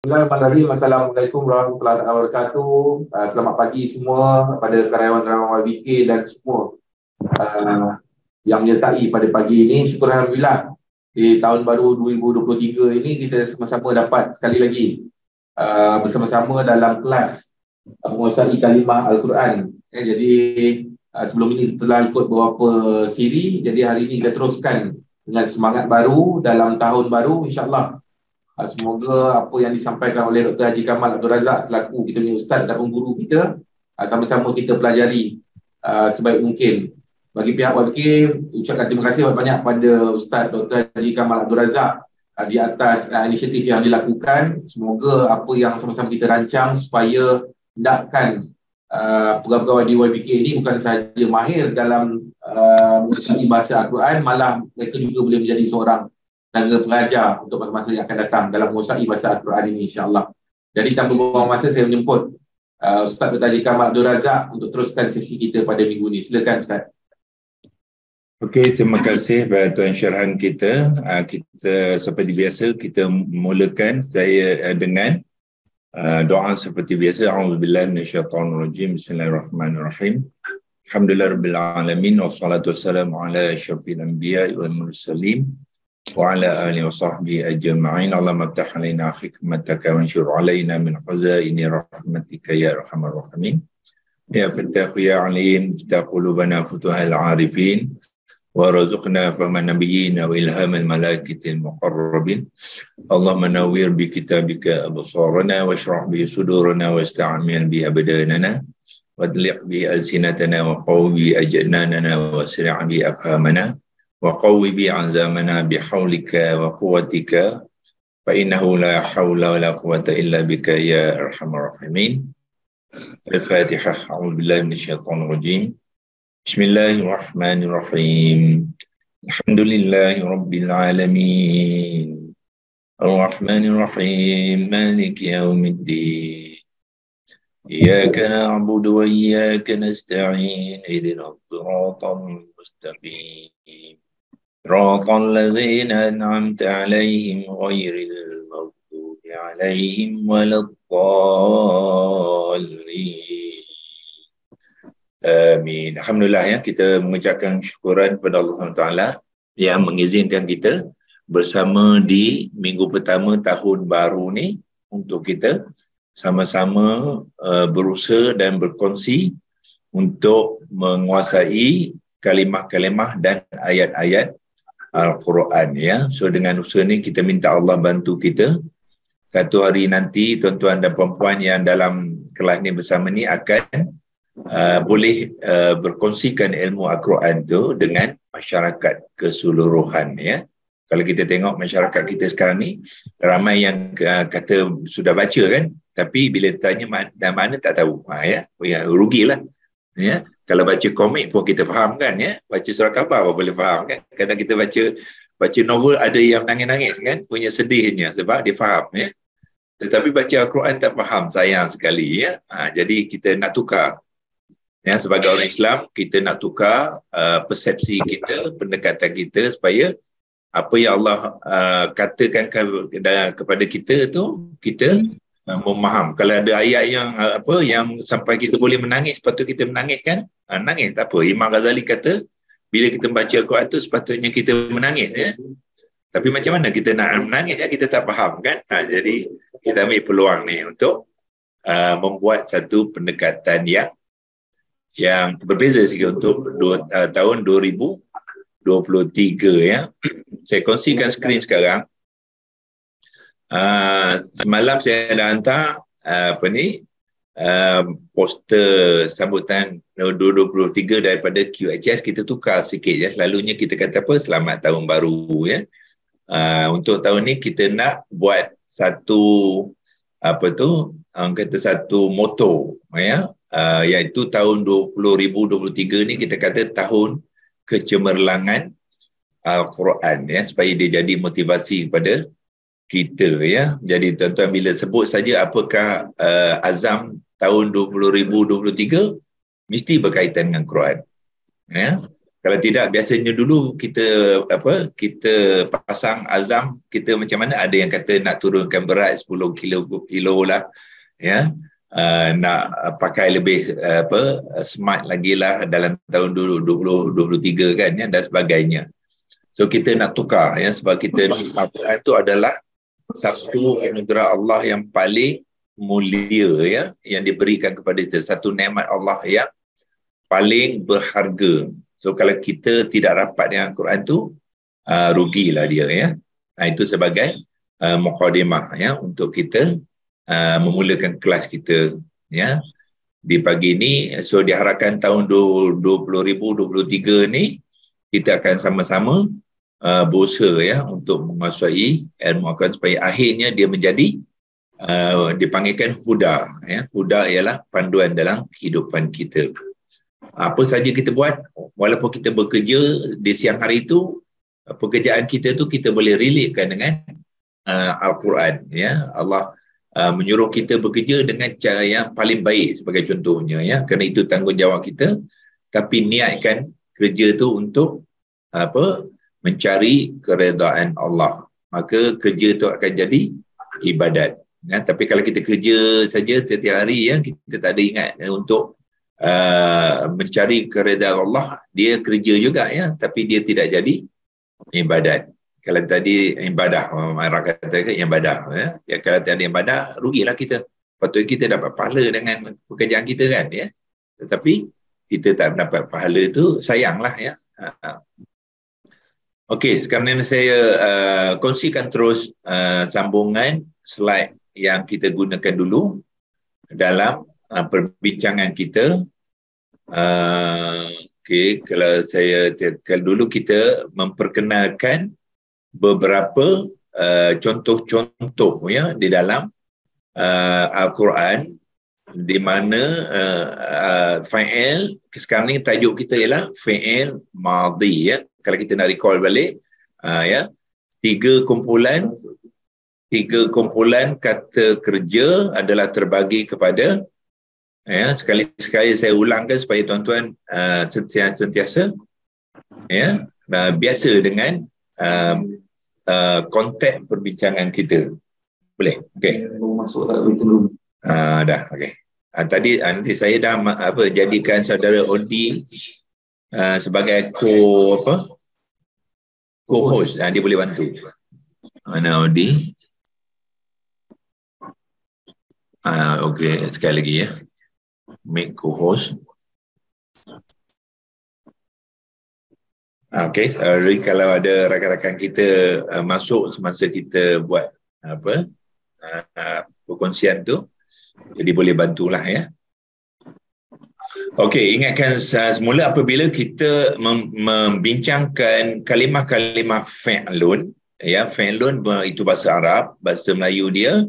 Bismillahirrahmanirrahim. Assalamualaikum warahmatullahi wabarakatuh. Selamat pagi semua kepada karyawan-karyawan YBK dan semua yang menyertai pada pagi ini. Syukur Alhamdulillah di tahun baru 2023 ini kita sama-sama dapat sekali lagi bersama-sama dalam kelas menguasai kalimah Al-Quran. Jadi sebelum ini telah ikut beberapa siri, jadi hari ini kita teruskan dengan semangat baru dalam tahun baru, insyaAllah. Semoga apa yang disampaikan oleh Dr. Haji Kamal Abdul Razak selaku kita punya ustaz dan guru kita, sama-sama kita pelajari sebaik mungkin. Bagi pihak YBK, ucapkan terima kasih banyak pada Ustaz Dr. Haji Kamal Abdul Razak di atas inisiatif yang dilakukan. Semoga apa yang sama-sama kita rancang supaya hendakkan pegawai-pegawai di YBK ini bukan sahaja mahir dalam menguasai bahasa Al-Quran, malah mereka juga boleh menjadi seorang tenaga pengajar untuk masa-masa yang akan datang dalam menguasai bahasa Al-Quran ini, insya-Allah. Jadi tanpa buang masa, saya menjemput Ustaz Dr. Haji Kamal Abdul Razak untuk teruskan sesi kita pada minggu ini. Silakan Ustaz. Okey, terima kasih kepada Tuan Syarhan kita. Kita seperti biasa kita mulakan saya dengan doa seperti biasa. A'udzubillahi minasyaitonirrajim. Bismillahirrahmanirrahim. Alhamdulillahirabbil alamin wassalatu wassalamu ala asyrafil anbiya'i wal mursalin wa ala alihi wa sahbihi ajma'in. Allahumma iftah 'alaina hikmataka wa anshur 'alaina min khazaini rahmatika ya arhamar rahimin. Ya Fattah ya Alim, iftah qulubana futuhal 'arifin warzuqna fahman nabiyyin wa ilhamal malaikatil muqarrabin. Allahumma nawwir bi kitabika absarana washrah bi sudurana wasta'mil bi abdanana wadliq bi alsinatana wa qawwi ajnanana wasri' bi afhamana wa qawwi bi azamana bi haulika wa quwwatika fa innahu la hawla wa la quwwata illa bika ya arhamar rahimin. Al-Fatihah. A'udzu billahi minasyaitonir rajim. Bismillahirrahmanirrahim. Alhamdulillahi rabbil alamin. Ar-Rahmanir Rahim. Maliki yaumiddin. Iyyaka na'budu wa iyyaka nasta'in. Ihdinas siratal mustaqim. Siratal ladzina an'amta 'alaihim ghairil maghdubi 'alaihim waladdallin. Amin. Alhamdulillah ya, kita mengucapkan syukuran kepada Allah Taala yang mengizinkan kita bersama di minggu pertama tahun baru ni untuk kita sama-sama berusaha dan berkongsi untuk menguasai kalimah-kalimah dan ayat-ayat Al-Quran ya. So dengan usaha ni kita minta Allah bantu kita. Satu hari nanti tuan-tuan dan puan-puan yang dalam kelas ni bersama ni akan boleh berkongsikan ilmu Al-Quran tu dengan masyarakat keseluruhan ya. Kalau kita tengok masyarakat kita sekarang ni ramai yang kata sudah baca kan, tapi bila tanya mana tak tahu. Ya, rugilah. Ya, kalau baca komik pun kita faham kan ya, baca surat khabar pun boleh faham kan. Kadang kita baca novel ada yang nangis-nangis kan, punya sedihnya sebab dia faham ya. Tetapi baca Al-Quran tak faham, sayang sekali ya. Jadi kita nak tukar. Ya, sebagai orang Islam kita nak tukar persepsi kita, pendekatan kita supaya apa yang Allah katakan kepada kita tu kita memaham. Kalau ada ayat yang yang sampai kita boleh menangis, patut kita menangis kan? Nangis tak apa. Imam Ghazali kata bila kita membaca Al-Quran tu sepatutnya kita menangis ya. Tapi macam mana kita nak menangis ya, kita tak faham kan? Jadi kita ambil peluang ni untuk membuat satu pendekatan yang berbeza sikit untuk tahun 2023 ya. Saya kongsikan skrin sekarang. Semalam saya dah hantar poster sambutan 2023 daripada QHS. Kita tukar sikit ya. Selalunya kita kata apa? Selamat tahun baru ya. Untuk tahun ni kita nak buat satu satu moto ya, iaitu tahun 2023 ni kita kata tahun kecemerlangan Al-Quran ya, supaya dia jadi motivasi kepada kita ya. Jadi tuan-tuan bila sebut saja apakah azam tahun 2023 mesti berkaitan dengan Quran ya. Kalau tidak, biasanya dulu kita pasang azam kita macam mana, ada yang kata nak turunkan berat 10 kilo lah, ya. Nak pakai lebih smart lagi lah dalam tahun 2023 kan, ya, dan sebagainya. So kita nak tukar, ya, sebab kita Al-Quran itu adalah satu anugerah Allah yang paling mulia, ya, yang diberikan kepada kita, satu nikmat Allah yang paling berharga. So kalau kita tidak rapat dengan Al-Quran tu, rugilah dia, ya. Itu sebagai mukadimah, ya, untuk kita memulakan kelas kita, ya, di pagi ini. So diharapkan tahun 2023 ni kita akan sama-sama berusaha, ya, untuk menguasai ilmu Al-Quran supaya akhirnya dia menjadi dipanggilkan huda, ya. Huda ialah panduan dalam kehidupan kita. Apa saja kita buat, walaupun kita bekerja di siang hari itu, pekerjaan kita tu kita boleh relatekan dengan Al-Quran, ya. Allah menyuruh kita bekerja dengan cara yang paling baik sebagai contohnya, ya, kerana itu tanggungjawab kita. Tapi niatkan kerja tu untuk mencari keredaan Allah, maka kerja tu akan jadi ibadat, ya. Tapi kalau kita kerja saja setiap hari, ya, kita tak ada ingat untuk mencari keredaan Allah, dia kerja juga, ya, tapi dia tidak jadi ibadat. Kalau tadi ibadah, orang kata ibadah, ya. Ya, kalau tak ada ibadah, rugilah kita. Patut kita dapat pahala dengan pekerjaan kita kan, ya. Tetapi kita tak dapat pahala itu, sayanglah, ya. Okey, sekarang ini saya kongsikan terus sambungan slide yang kita gunakan dulu dalam perbincangan kita. Okey, kalau dulu kita memperkenalkan beberapa contoh-contoh, ya, di dalam Al-Quran, di mana fa'il, sekarang ni tajuk kita ialah fa'il madhi, ya. Kalau kita nak recall balik, ya, tiga kumpulan kata kerja adalah terbagi kepada, ya, sekali-sekali saya ulangkan supaya tuan-tuan sentiasa, ya, biasa dengan konteks perbincangan kita. Boleh? Okey. Dah, okey. Tadi nanti saya dah jadikan saudara Odi sebagai co-host. Dia boleh bantu. Mana Odi? Okey, sekali lagi, ya. Make co-host. Okey, kalau ada rakan-rakan kita masuk semasa kita buat perkongsian tu, jadi boleh bantulah, ya. Okey, ingatkan semula apabila kita membincangkan kalimah-kalimah fi'lun, ya, fi'lun itu bahasa Arab, bahasa Melayu dia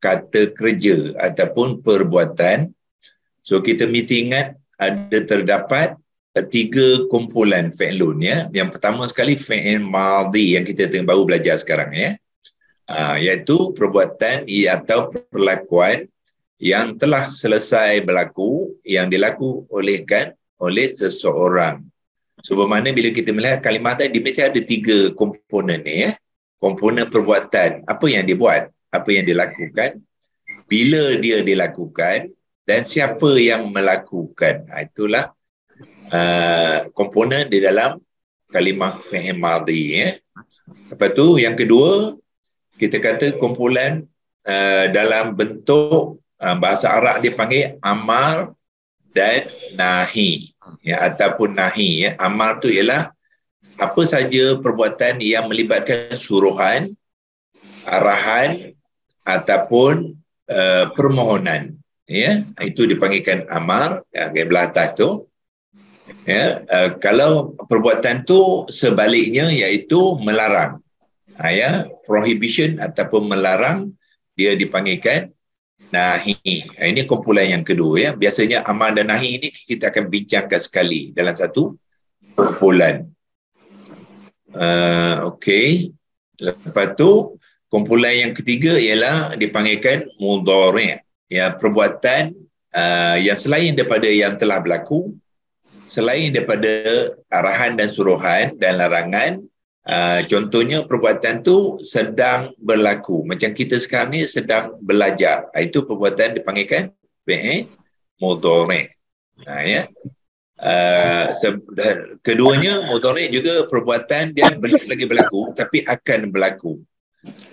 kata kerja ataupun perbuatan. So kita mesti ingat ada terdapat tiga kumpulan fi'lun, ya. Yang pertama sekali fi'il madhi yang kita baru belajar sekarang, ya. Iaitu perbuatan atau perlakuan yang telah selesai berlaku, yang dilaku oleh seseorang. So bermakna bila kita melihat kalimah tadi, mesti ada tiga komponen ni, ya. Komponen perbuatan, apa yang dia buat, apa yang dilakukan, bila dia dilakukan, dan siapa yang melakukan. Itulah komponen di dalam kalimah fi'il madhi, ya. Lepas tu yang kedua, kita kata kumpulan dalam bentuk bahasa Arab dipanggil amar dan nahi, ya, ataupun nahi, ya. Amar tu ialah apa saja perbuatan yang melibatkan suruhan, arahan ataupun permohonan, ya. Itu dipanggilkan amar, ya, belah atas tu. Ya, kalau perbuatan tu sebaliknya iaitu melarang, ya, prohibition ataupun melarang, dia dipanggilkan nahi. Ini kumpulan yang kedua, ya. Biasanya amar dan nahi ini kita akan bincangkan sekali dalam satu kumpulan. Okey. Lepas tu kumpulan yang ketiga ialah dipanggilkan mudhari', ya, perbuatan yang selain daripada yang telah berlaku, selain daripada arahan dan suruhan dan larangan, contohnya perbuatan tu sedang berlaku. Macam kita sekarang ni sedang belajar. Itu perbuatan dipanggilkan fi'il mudhari'. Ya. Keduanya mudhari' juga perbuatan dia belum lagi berlaku tapi akan berlaku.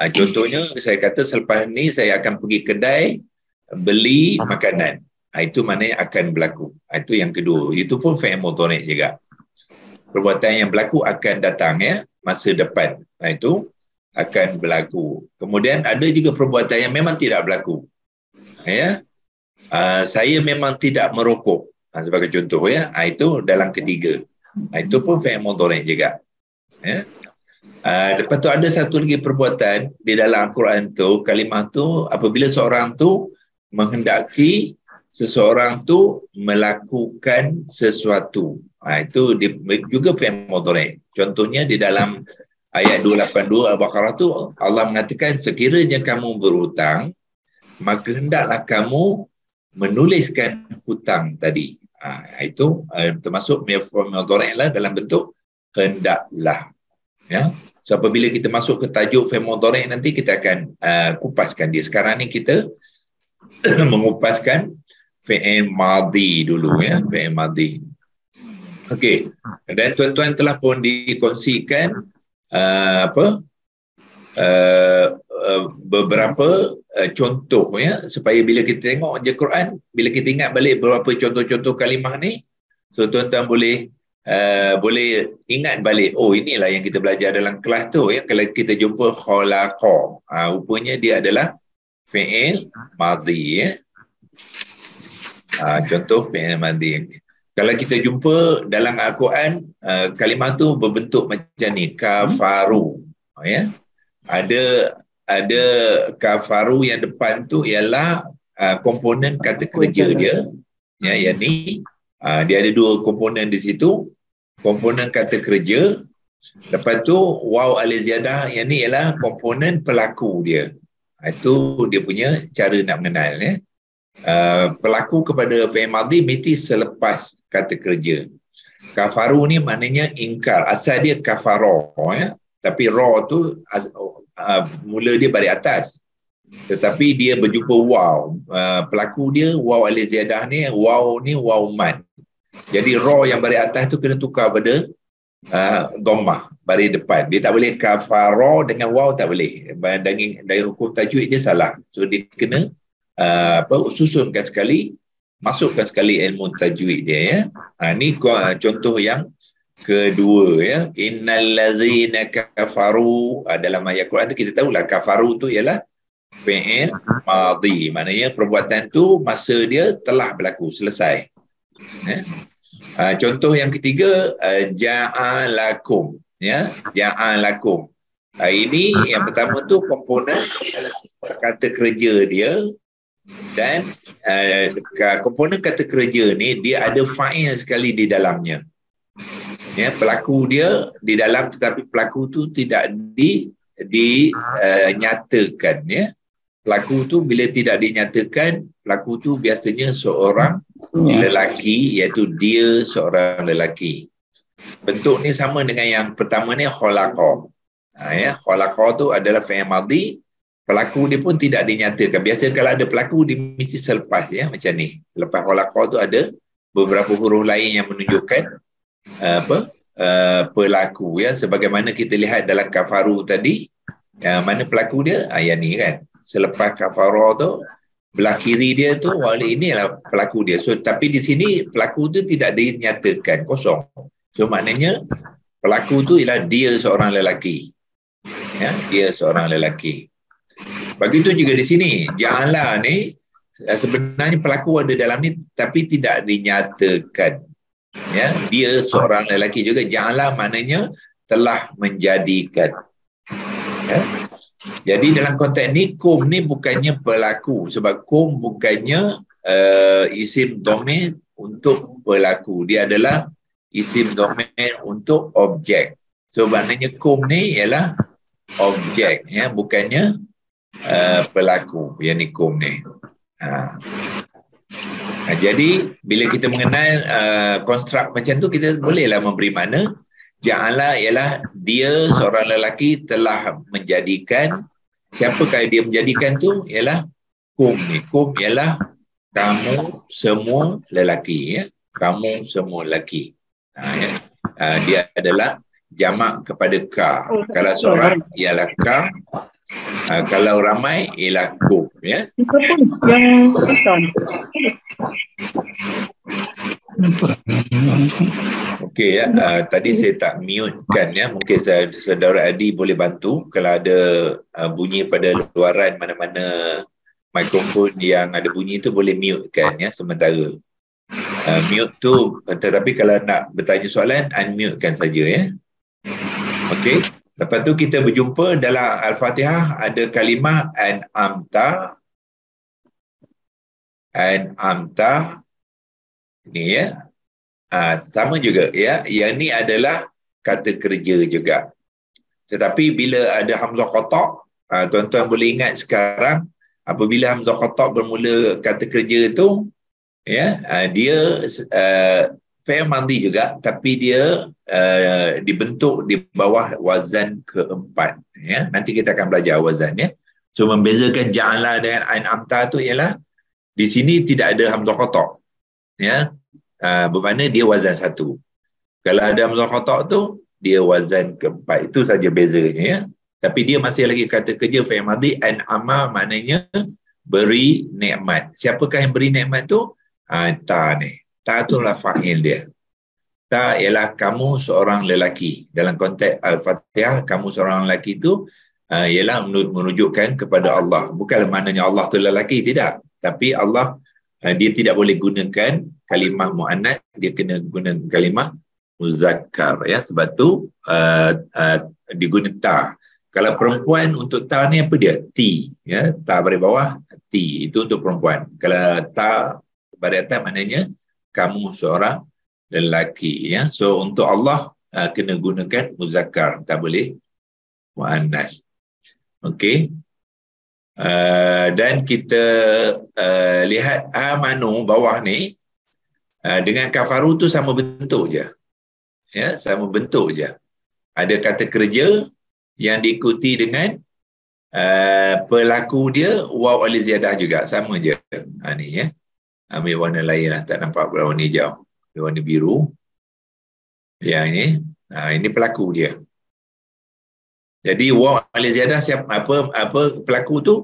Contohnya saya kata selepas ni saya akan pergi kedai beli makanan. Itu maknanya akan berlaku. Itu yang kedua. Itu pun fi'il mudhari' juga. Perbuatan yang berlaku akan datang, ya, masa depan. Itu akan berlaku. Kemudian ada juga perbuatan yang memang tidak berlaku. Ya. Saya memang tidak merokok. Sebagai contoh, ya, itu dalam ketiga. Itu pun fi'il mudhari' juga. Ya. Lepas tu ada satu lagi perbuatan di dalam Al-Quran tu, kalimah tu apabila seorang tu menghendaki seseorang tu melakukan sesuatu. Itu juga fi'il mudhari'. Contohnya di dalam ayat 282 Al-Baqarah tu Allah mengatakan sekiranya kamu berhutang maka hendaklah kamu menuliskan hutang tadi. Itu termasuk fi'il mudhari' lah dalam bentuk hendaklah. Ya. So apabila kita masuk ke tajuk fi'il mudhari' nanti kita akan kupaskan dia. Sekarang ni kita mengupaskan fi'il madhi dulu, ya, fi'il madhi. Okey. Dan tuan-tuan telah pun dikongsikan beberapa contoh, ya, supaya bila kita tengok je Quran, bila kita ingat balik beberapa contoh-contoh kalimah ni, so tuan-tuan boleh ingat balik, oh inilah yang kita belajar dalam kelas tu, ya. Kalau kita jumpa khalaqa, rupanya dia adalah fi'il madhi, ya. Contoh fi'il madhi. Kalau kita jumpa dalam Al-Quran, kalimah tu berbentuk macam ni, kafaru, ya. Ada kafaru yang depan tu ialah komponen kata kerja dia, ya, yang ni dia ada dua komponen di situ. Komponen kata kerja, lepas tu waw al-ziyadah, yang ni ialah komponen pelaku dia. Itu dia punya cara nak mengenal, ya. Pelaku kepada fi'il madhi mesti selepas kata kerja. Kafaru ni maknanya ingkar. Asal dia kafaro, ya. Tapi ra tu mula dia balik atas. Tetapi dia berjumpa waw. Pelaku dia waw al-ziyadah ni, waw mad. Jadi ra yang balik atas tu kena tukar pada dhammah balik depan. Dia tak boleh kafara dengan waw, tak boleh. Dari hukum tajwid dia salah. So dia kena susunkan sekali, masukkan sekali ilmu tajwid dia, ya. Ni contoh yang kedua, ya. Innal ladzina kafaru, dalam ayat Quran tu kita tahulah kafaru tu ialah fi'il madhi, maknanya perbuatan tu masa dia telah berlaku, selesai, ya. Contoh yang ketiga, ja'alakum, ya, ja'alakum. Ini yang pertama tu komponen kata kerja dia. Dan komponen kata kerja ni dia ada fa'il sekali di dalamnya, ya. Pelaku dia di dalam, tetapi pelaku tu tidak dinyatakan, ya. Pelaku tu bila tidak dinyatakan, pelaku tu biasanya seorang lelaki, iaitu dia seorang lelaki. Bentuk ni sama dengan yang pertama ni, khalaqa. Ya, khalaqa tu adalah fi'il madhi. Pelaku dia pun tidak dinyatakan. Biasa kalau ada pelaku dia mesti selepas, ya, macam ni. Selepas khalaqa tu ada beberapa huruf lain yang menunjukkan pelaku, ya. Sebagaimana kita lihat dalam kafaru tadi, mana pelaku dia? Yang ni kan. Selepas kafara tu, belah kiri dia tu, ini adalah pelaku dia. So tapi di sini pelaku tu tidak dinyatakan, kosong. So maknanya pelaku tu ialah dia seorang lelaki, ya, dia seorang lelaki. Begitu juga di sini, ja'ala ni sebenarnya pelaku ada dalam ni tapi tidak dinyatakan, ya. Dia seorang lelaki juga. Ja'ala maknanya telah menjadikan, ya. Jadi dalam konteks ni, kum ni bukannya pelaku, sebab kum bukannya isim dhamir untuk pelaku, dia adalah isim dhamir untuk objek. So maknanya kum ni ialah objek, ya, bukannya pelaku, yang ni kum ni. Jadi bila kita mengenal konstruk macam tu, kita bolehlah memberi makna ja'ala ialah dia seorang lelaki telah menjadikan. Siapakah dia menjadikan tu? Ialah kum ni. Kum ialah kamu semua lelaki, ya. Kamu semua lelaki. Ya. Dia adalah jamak kepada ka. Kalau seorang ialah ka, kalau ramai ialah kum, ya. Yang pesan. Okey, ya. Tadi saya tak mute kan, ya. Mungkin saudara Adi boleh bantu kalau ada bunyi pada luaran mana-mana mikrofon yang ada bunyi tu, boleh mute kan, ya, sementara. Mute tu, tetapi kalau nak bertanya soalan, unmute kan saja, ya. Okey. Lepas tu kita berjumpa dalam Al-Fatihah, ada kalimah an'amta. An'amta ni, ya. Sama juga, ya. Yang ni adalah kata kerja juga. Tetapi bila ada hamzah qata', tuan-tuan boleh ingat sekarang, apabila hamzah qata' bermula kata kerja tu, ya, dia fi'il madhi juga, tapi dia dibentuk di bawah wazan keempat, ya. Nanti kita akan belajar wazan, ya. So membezakan ja'ala dengan an'amta tu ialah di sini tidak ada hamzah qata', ya. Bermakna dia wazan satu. Kalau ada hamzah qata' tu, dia wazan keempat. Itu saja bezanya, ya. Tapi dia masih lagi kata kerja fi'il madhi. An'ama maknanya beri nikmat. Siapakah yang beri nikmat tu? Ta ni. Ta tu lah fa'il dia. Ta ialah kamu seorang lelaki. Dalam konteks Al-Fatihah, kamu seorang lelaki tu ialah menunjukkan kepada Allah. Bukan maknanya Allah tu lelaki, tidak. Tapi Allah, dia tidak boleh gunakan kalimah mu'annas, dia kena guna kalimah muzakkar, ya. Sebab tu digunakan ta. Kalau perempuan, untuk ta ni apa dia? Ti, ya. Ta baris bawah, ti. Itu untuk perempuan. Kalau ta baris atas maknanya kamu seorang lelaki, ya. So untuk Allah kena gunakan muzakkar, tak boleh mu'annas. Okey. Dan kita lihat amanu bawah ni, dengan kafaru tu sama bentuk je, ya, sama bentuk je. Ada kata kerja yang diikuti dengan pelaku dia waw alif ziyadah juga, sama je. Ni, ya. Ambil warna lain lah, tak nampak warna hijau, warna biru. Yang ini, ini pelaku dia. Jadi waw alif ziyadah apa pelaku tu,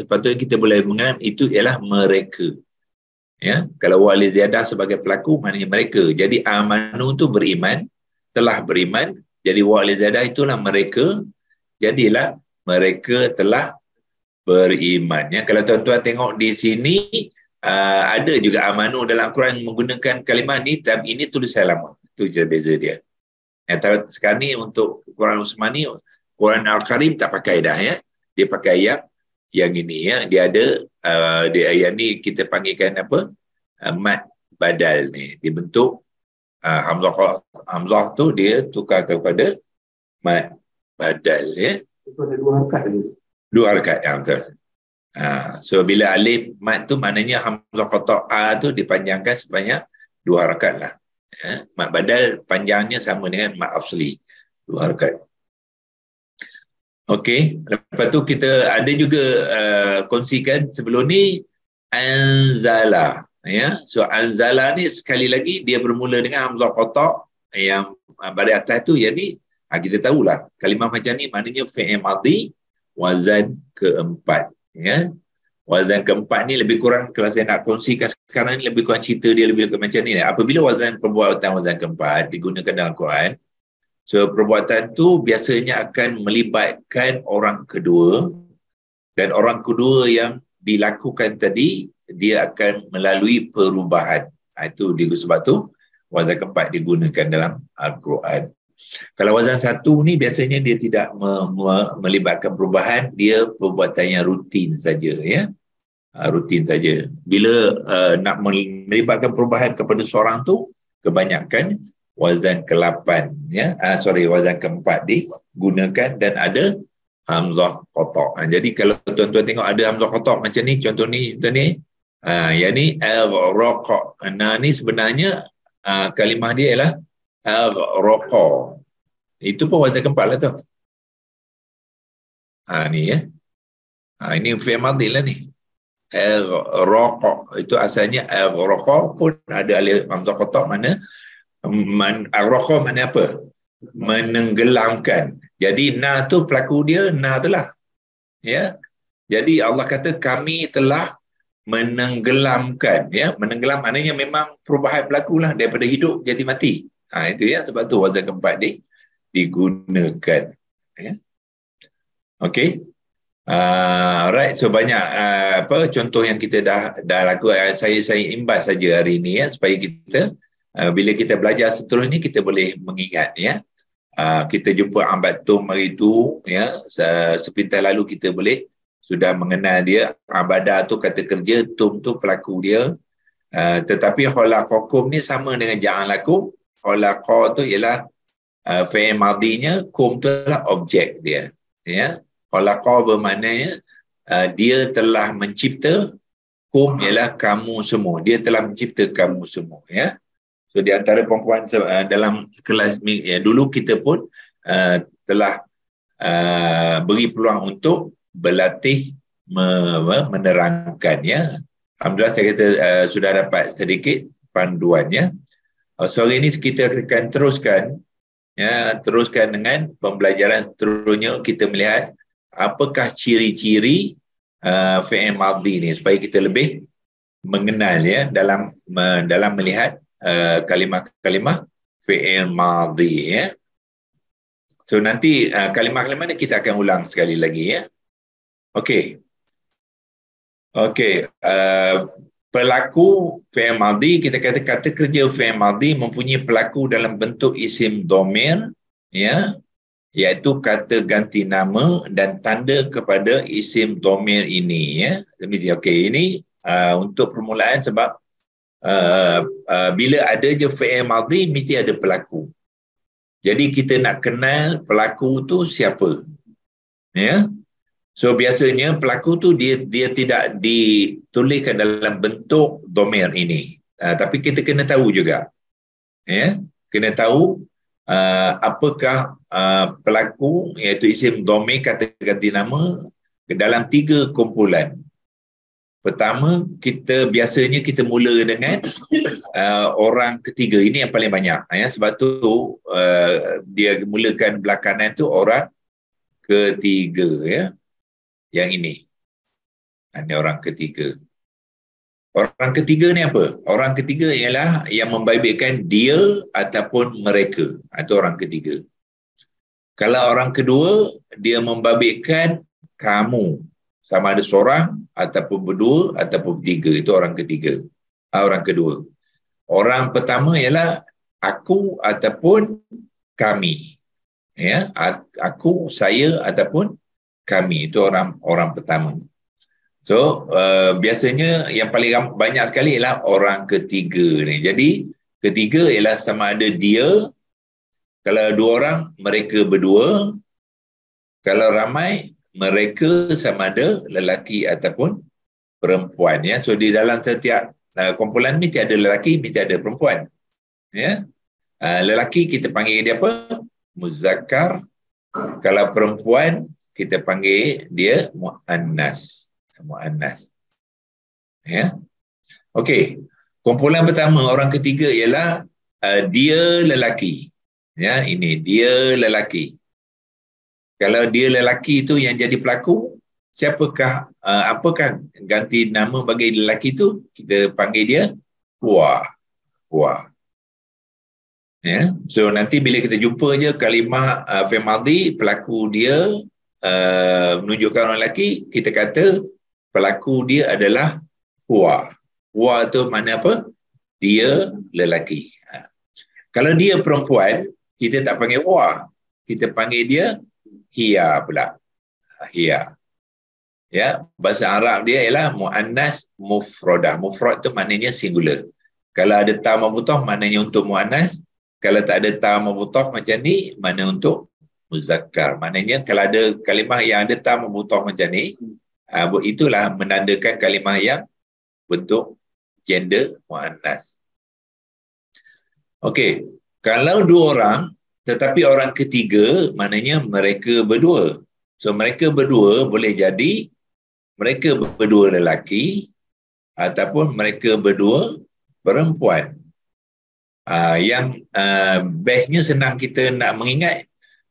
patutnya kita boleh mengenal itu ialah mereka. Ya, kalau waw alif ziyadah sebagai pelaku maknanya mereka. Jadi amanu tu beriman, telah beriman. Jadi waw alif ziyadah itulah mereka. Jadilah mereka telah beriman. Ya, kalau tuan-tuan tengok di sini, ada juga amanu dalam Al-Quran menggunakan kalimah ni, tapi ini tulisan lama. Itu je beza dia. Ya, sekarang ni untuk Quran Utsmani, Quran Al-Karim tak pakai dah, ya. Dia pakai yang ini, ya. Dia ada yang ni kita panggilkan apa? Mad badal ni. Dibentuk hamzah tu dia tukar kepada mad badal, ya. Itu ada dua harakat lagi. Dua harakat, ya, betul. So bila alif mad tu maknanya hamzah qata' a tu dipanjangkan sebanyak dua harakat lah. Ya. Mad badal panjangnya sama dengan mad asli, dua harakat. Okey, lepas tu kita ada juga kongsikan sebelum ni anzala, ya. So anzala ni sekali lagi dia bermula dengan hamzah qata' yang baris atas tu, jadi kita tahulah kalimah macam ni maknanya fi'il madhi wazan keempat, ya. Wazan keempat ni lebih kurang, kalau saya nak kongsikan sekarang ni, lebih kurang cerita dia lebih macam ni. Apabila wazan perbuatan wazan keempat digunakan dalam Quran, so perbuatan tu biasanya akan melibatkan orang kedua, dan orang kedua yang dilakukan tadi dia akan melalui perubahan. Itu sebab tu wazan keempat digunakan dalam Al-Quran. Kalau wazan satu ni biasanya dia tidak melibatkan perubahan, dia perbuatan yang rutin saja, ya. Rutin saja. Bila nak melibatkan perubahan kepada seorang tu, kebanyakan wazan ke-8, ya. Wazan ke-4 digunakan dan ada hamzah qata'. Jadi kalau tuan-tuan tengok ada hamzah qata' macam ni, contoh ni, Yang ni al-raqa. Ni sebenarnya kalimah dia ialah al-raqa. Itu pun wazan keempat lah tu. Ni ya. Ini fi'il madhi lah ni. Al-raqa. Itu asalnya al-raqa pun ada alif hamzah qata' mana al-raqa mana apa? Menenggelamkan. Jadi na tu pelaku dia na tu lah. Ya. Jadi Allah kata kami telah menenggelamkan, ya. Menenggelam maknanya memang perubahan berlaku lah daripada hidup jadi mati. Itu ya, sebab tu wazan keempat ni digunakan, ya. Okey. Alright, so banyak contoh yang kita dah laku. Saya imbas saja hari ini, ya, supaya kita bila kita belajar seterusnya kita boleh mengingat, ya. Kita jumpa Ambatum hari itu, ya, sepintas lalu kita boleh sudah mengenal dia. Abada tu kata kerja, tum tu pelaku dia. Tetapi khalaqakum ni sama dengan ja'alakum. Khalaqa tu ialah fi'il madhinya, kum tu adalah objek dia, ya. Khalaqa bermaknanya dia telah mencipta, kum ialah kamu semua. Dia telah mencipta kamu semua, ya. So di antara perempuan dalam kelas dulu kita pun telah beri peluang untuk berlatih menerangkan, ya. Alhamdulillah saya kata sudah dapat sedikit panduannya. So hari ini kita akan teruskan, ya, teruskan dengan pembelajaran seterusnya. Kita melihat apakah ciri-ciri fi'il madhi ni supaya kita lebih mengenal, ya, dalam melihat kalimah-kalimah fi'il madhi, ya. So nanti kalimah-kalimah ni kita akan ulang sekali lagi, ya. Okey. Pelaku fi'il madhi, kita kata kerja fi'il madhi mempunyai pelaku dalam bentuk isim dhamir, ya, iaitu kata ganti nama dan tanda kepada isim dhamir ini, ya. Okey, ini untuk permulaan sebab bila ada je fi'il madhi mesti ada pelaku. Jadi kita nak kenal pelaku tu siapa, ya. So biasanya pelaku tu dia tidak dituliskan dalam bentuk dhamir ini. Tapi kita kena tahu juga, ya. Kena tahu apakah pelaku, iaitu isim dhamir, kata ganti nama, dalam 3 kumpulan. Pertama, biasanya kita mula dengan orang ketiga. Ini yang paling banyak, ya. Sebab tu dia mulakan belakangan tu orang ketiga, ya. Yang ini. Ini orang ketiga. Orang ketiga ni apa? Orang ketiga ialah yang membabitkan dia ataupun mereka. Itu orang ketiga. Kalau orang kedua, dia membabitkan kamu. Sama ada seorang, ataupun berdua, ataupun bertiga. Itu orang ketiga. Orang kedua. Orang pertama ialah aku ataupun kami. Ya, aku, saya ataupun kami. Itu orang pertama. So biasanya yang paling banyak sekali ialah orang ketiga ni. Jadi ketiga ialah sama ada dia, kalau 2 orang mereka berdua, kalau ramai mereka sama ada lelaki ataupun perempuan, ya. So di dalam setiap kumpulan mesti ada lelaki, mesti ada perempuan, ya. Lelaki kita panggil dia apa? Muzakkar. Kalau perempuan kita panggil dia muannas. Muannas. Ya. Okey. Kumpulan pertama, orang ketiga ialah dia lelaki. Ya, ini dia lelaki. Kalau dia lelaki itu yang jadi pelaku, siapakah apakah ganti nama bagi lelaki itu? Kita panggil dia huwa. Huwa. Ya. So nanti bila kita jumpa je kalimah fi'il madhi, pelaku dia menunjukkan orang lelaki, kita kata pelaku dia adalah huwa. Huwa tu makna apa? Dia lelaki. Kalau dia perempuan, kita tak panggil huwa. Kita panggil dia hiya pula. Hiya. Ya, bahasa Arab dia ialah muannas mufradah. Mufrad tu maknanya singular. Kalau ada ta mabutah maknanya untuk muannas. Kalau tak ada ta mabutah macam ni, makna untuk muzakkar. Maknanya kalau ada kalimah yang ada ta mabutah macam ni, itulah menandakan kalimah yang bentuk gender muannas. Okey, kalau 2 orang tetapi orang ketiga maknanya mereka berdua. So mereka berdua boleh jadi mereka berdua lelaki ataupun mereka berdua perempuan. Yang bestnya senang kita nak mengingat,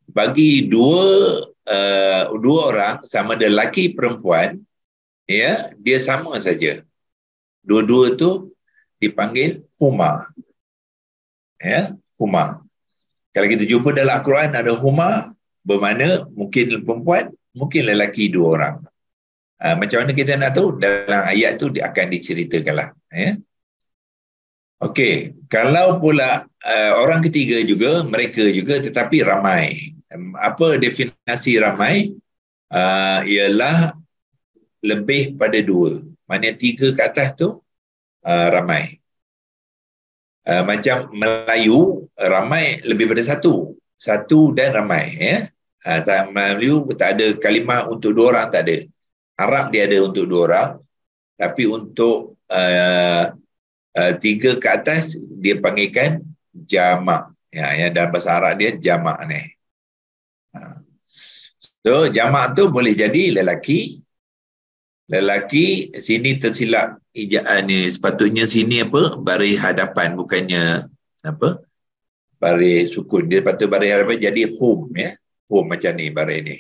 bagi dua orang sama ada lelaki perempuan, ya, dia sama saja. Dua-dua tu dipanggil huma. Ya, huma. Kalau kita jumpa dalam Al-Quran ada huma, bermakna mungkin perempuan, mungkin lelaki 2 orang. Macam mana kita nak tahu? Dalam ayat tu dia akan diceritakanlah. Ya. Okey, kalau pula orang ketiga juga, mereka juga tetapi ramai. Apa definisi ramai? Ialah lebih pada 2. Maknanya 3 ke atas tu ramai. Macam Melayu, ramai lebih pada 1. 1 dan ramai. Ya. Melayu tak ada kalimah untuk 2 orang, tak ada. Arab dia ada untuk 2 orang. Tapi untuk 3 ke atas dia panggilkan jamak. Ya, dalam bahasa Arab dia jamak ni. So jamak tu boleh jadi lelaki. Lelaki sini tersilap ijaan ni, sepatutnya sini apa? Baris hadapan, bukannya apa? Baris sukun. Dia patut baris hadapan jadi hum, ya. Hum macam ni baris ni.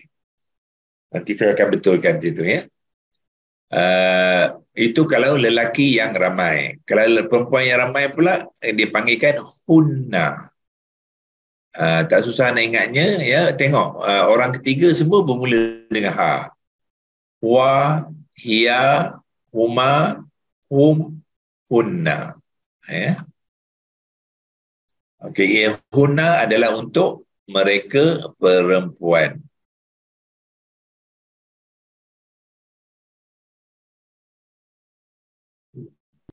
Nanti saya akan betulkan situ, ya. Itu kalau lelaki yang ramai. Kalau perempuan yang ramai pula dipanggilkan hunna. Tak susah nak ingatnya, ya. Tengok orang ketiga semua bermula dengan ha. Wa, hiya, huma, hum, hunna. Ya. Okey, hunna adalah untuk mereka perempuan.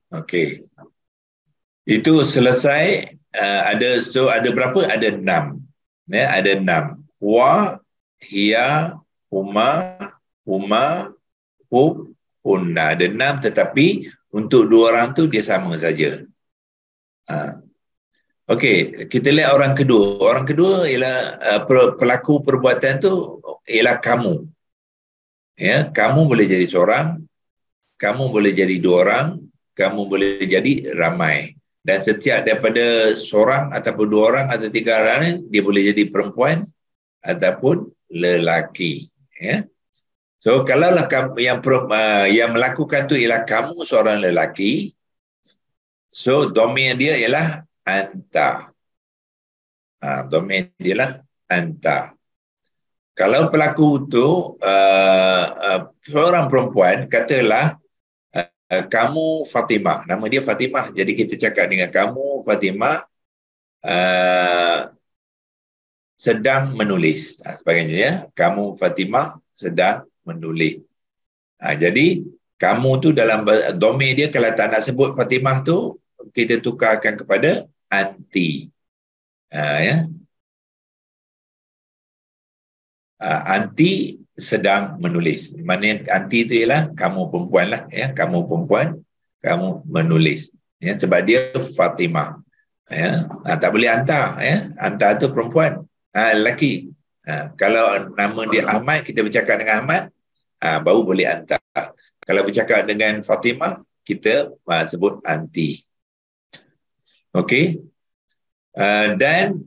Okey. Itu selesai. Ada berapa? Ada 6. Ya, ada 6. Wa, hiya, huma, huma, hum, hunna. Ada 6 tetapi untuk 2 orang tu dia sama saja. Okey, kita lihat orang kedua. Orang kedua ialah pelaku perbuatan tu ialah kamu. Ya, kamu boleh jadi seorang, kamu boleh jadi 2 orang, kamu boleh jadi ramai. Dan setiap daripada seorang ataupun 2 orang atau 3 orang, dia boleh jadi perempuan ataupun lelaki. Ya. So, kalaulah yang melakukan tu ialah kamu seorang lelaki, so domain dia ialah anta. Domain dia ialah anta. Kalau pelaku tu seorang perempuan, katalah kamu Fatimah, nama dia Fatimah, jadi kita cakap dengan kamu Fatimah sedang menulis, sebagainya, ya. Kamu Fatimah sedang menulis. Jadi kamu tu dalam domain dia, kalau tak nak sebut Fatimah tu, kita tukarkan kepada anti. Ya. Anti sedang menulis. Maknanya anti itu ialah kamu perempuan lah, ya. Kamu perempuan, kamu menulis. Ya, sebab dia Fatimah. Ya. Tak boleh anta, ya. Anta itu perempuan, lelaki. Kalau nama dia Ahmad, kita bercakap dengan Ahmad, baru boleh anta. Kalau bercakap dengan Fatimah, kita sebut anti. Okey. Dan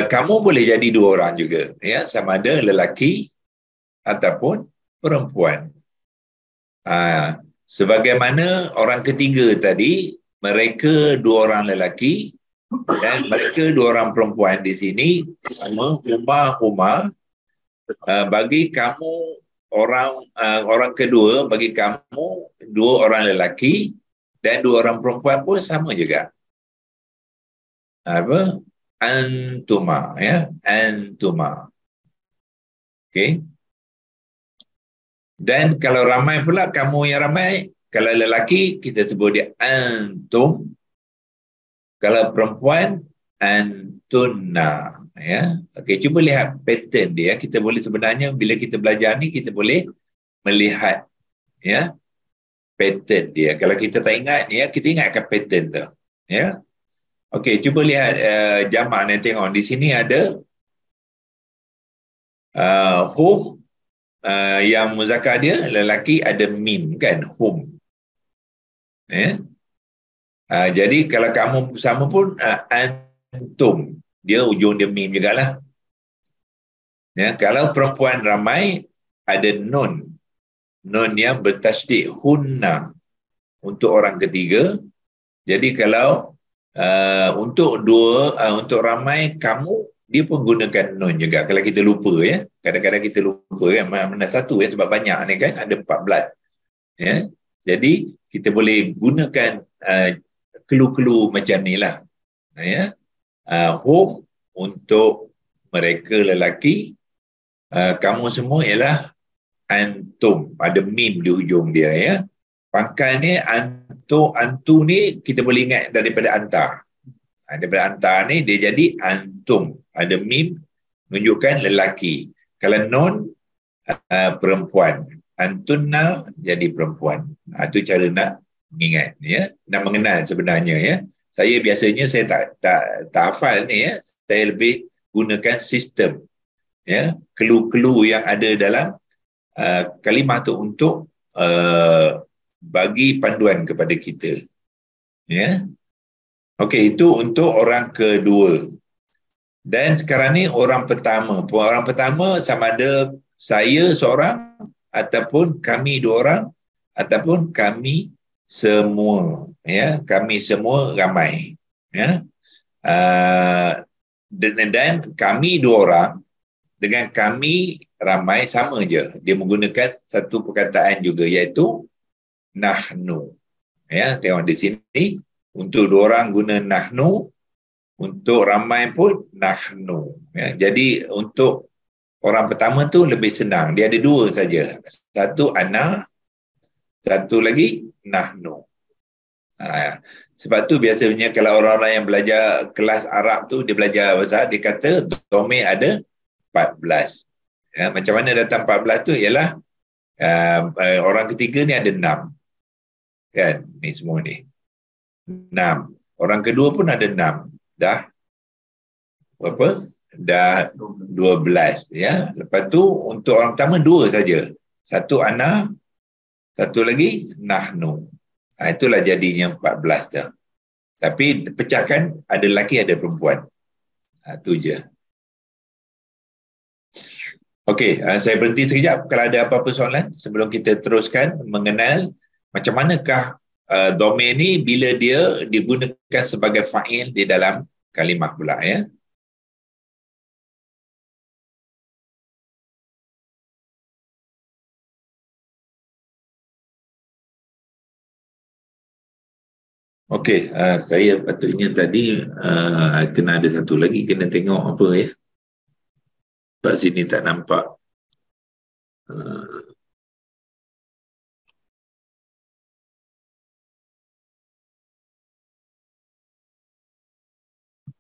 kamu boleh jadi 2 orang juga, ya, sama ada lelaki ataupun perempuan. Sebagaimana orang ketiga tadi, mereka 2 orang lelaki dan mereka 2 orang perempuan di sini, sama huma. Bagi kamu orang kedua, bagi kamu 2 orang lelaki dan 2 orang perempuan pun sama juga. Apa? Antuma, ya, antuma. Okey. Dan kalau ramai pula, kamu yang ramai, kalau lelaki kita sebut dia antum, kalau perempuan antunna, ya. Okey, cuba lihat pattern dia. Kita boleh sebenarnya bila kita belajar ni kita boleh melihat, ya. pattern dia. Kalau kita tak ingat ya, kita ingatkan pattern tu. Ya. Okey, cuba lihat jamak ni, tengok di sini ada home, yang muzakkar dia lelaki ada mim kan, home. Ya. Jadi kalau kamu sama pun antum, dia ujung dia mim jugalah. Ya, kalau perempuan ramai ada nun yang bertasydid hunna untuk orang ketiga. Jadi kalau untuk untuk ramai kamu, dia pun gunakan nun juga. Kalau kita lupa ya, kadang-kadang kita lupa kan, mana satu ya, sebab banyak ni kan ada 14 ya. Jadi kita boleh gunakan clue-clue macam ni lah ya. Home untuk mereka lelaki, kamu semua ialah antum, ada mim di hujung dia ya. Pangkal ni antu ni kita boleh ingat daripada antar. Daripada antar ni dia jadi antum, ada mim menunjukkan lelaki. Kalau non, perempuan. Antunna jadi perempuan. Itu cara nak mengingat ya, nak mengenal sebenarnya ya. Saya biasanya saya tak hafal ni ya. Saya lebih gunakan sistem ya, clue-clue yang ada dalam kalimah tu untuk bagi panduan kepada kita. Ya. Okey, itu untuk orang kedua. Dan sekarang ni orang pertama. Orang pertama sama ada saya seorang ataupun kami dua orang ataupun kami semua. Ya, kami semua ramai. Ya. Dan kami dua orang dengan kami ramai sama je. Dia menggunakan satu perkataan juga, iaitu nahnu. Ya, tengok di sini untuk dua orang guna nahnu, untuk ramai pun nahnu. Ya, jadi untuk orang pertama tu lebih senang. Dia ada dua saja. Satu ana, satu lagi nahnu. Sebab tu biasanya kalau orang-orang yang belajar kelas Arab tu, dia belajar bahasa, dia kata domir ada 14. Ya, macam mana datang 14 tu ialah orang ketiga ni ada 6. Kan, ni semua ni 6. Orang kedua pun ada 6. Dah berapa? Dah 12 ya. Lepas tu untuk orang pertama 2 saja. Satu ana, satu lagi nahnu. Itulah jadinya 14 dah. Tapi pecahkan, ada lelaki ada perempuan. Itu je. Okey, saya berhenti sekejap. Kalau ada apa-apa soalan sebelum kita teruskan mengenal macam manakah domir ni bila dia digunakan sebagai fa'il di dalam kalimah pula ya. Okey, saya patutnya tadi kena ada satu lagi, kena tengok apa ya. Kat sini tak nampak.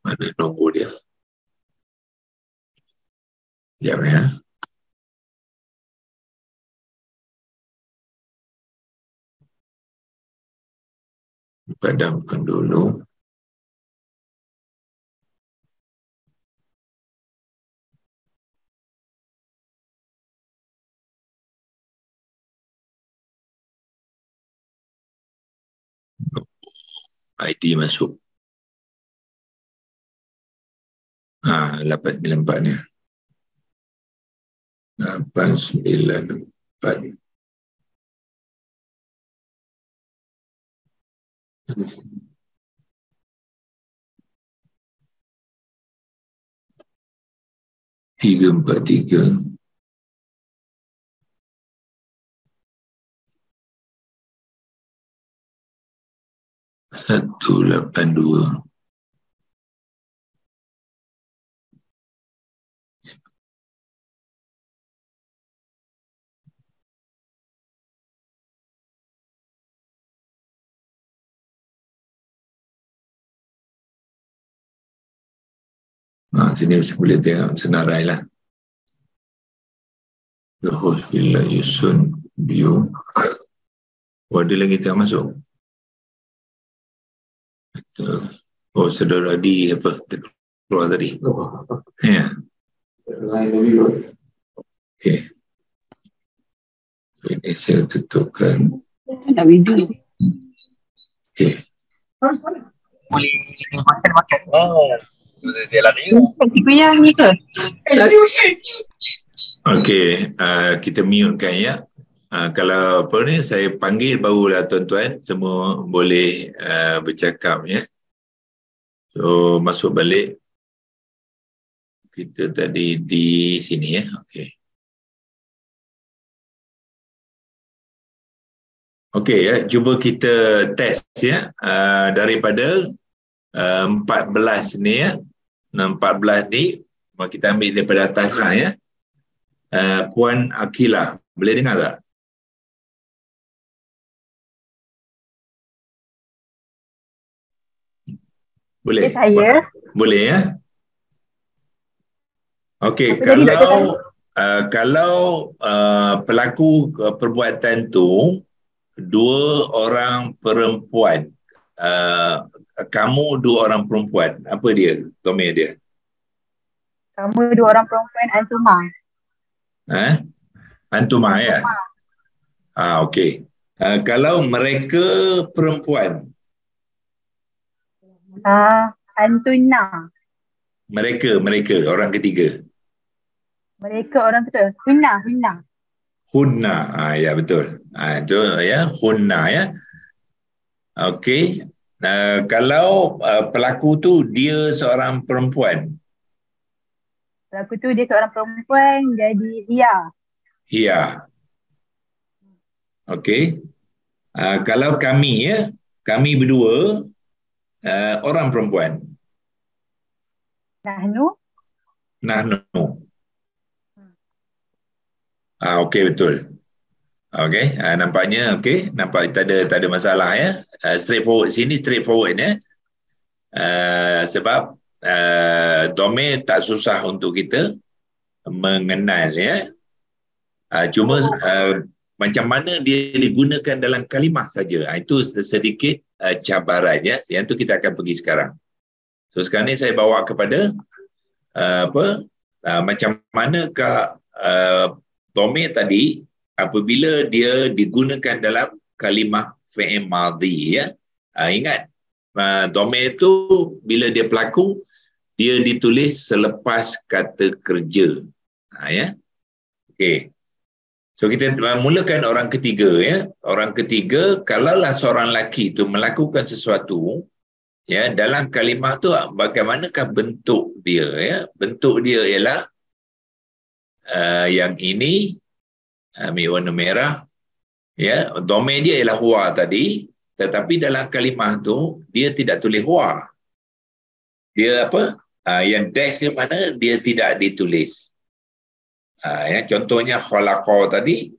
Mana nombor dia? Sekejap ya. Padamkan dulu. ID masuk. 894 ni. 894. Tiga, 4, 3. Satu, 8, 2. Sini boleh tengok senarai lah. The host will let you soon view Oh, ada lagi tak masuk. Oh, saudara Adi apa keluar tadi. Ya. Lain lagi kot. Okey. Ini saya tutupkan. Nak video. Okey. Boleh makan. Oh. Tu saya lari. Tipe yang ni ke? Okey, kita mute kan ya. Kalau apa ni saya panggil barulah tuan-tuan semua boleh bercakap ya. So masuk balik. Kita tadi di sini ya. Okey. Okey ya, cuba kita test ya. Daripada 14 ni ya. 14 ni kita ambil daripada atas lah ya. Puan Akila, boleh dengar tak? Boleh. Saya. Boleh ya. Okey, Apa tadi kalau pelaku perbuatan tu dua orang perempuan, kamu dua orang perempuan, apa dia? Domain dia. Kamu dua orang perempuan Antuma. Antuma ya. Okey. Kalau mereka perempuan, Antuna. mereka orang ketiga. Mereka orang ketiga. Hunna. Hunna, ya betul. Itu ya, hunna ya. Okey. Kalau pelaku tu dia seorang perempuan. Pelaku tu dia seorang perempuan jadi Hia. Hia. Okey. Kalau kami ya, kami berdua orang perempuan. Nahnu. Okey betul. Okey, nampaknya okey, nampak tak ada masalah ya. Straightforward ya. Sebab domain tak susah untuk kita mengenal ya. Cuma macam mana dia digunakan dalam kalimah saja. Itu sedikit cabaran ya. Yang tu kita akan pergi sekarang. So sekarang ni saya bawa kepada macam manakah domain tadi apabila dia digunakan dalam kalimah fi'il madhi ya. Ingat domain itu bila dia berlaku dia ditulis selepas kata kerja. Ya. Okey. So kita mulakan orang ketiga ya. Orang ketiga kalaulah seorang lelaki itu melakukan sesuatu ya dalam kalimah tu bagaimanakah bentuk dia ya? Bentuk dia ialah yang ini ambil warna merah ya. Domain dia ialah huwa tadi, tetapi dalam kalimah tu dia tidak tulis huwa. Dia apa? Yang dash dia mana dia tidak ditulis. Ya, contohnya khalaqa tadi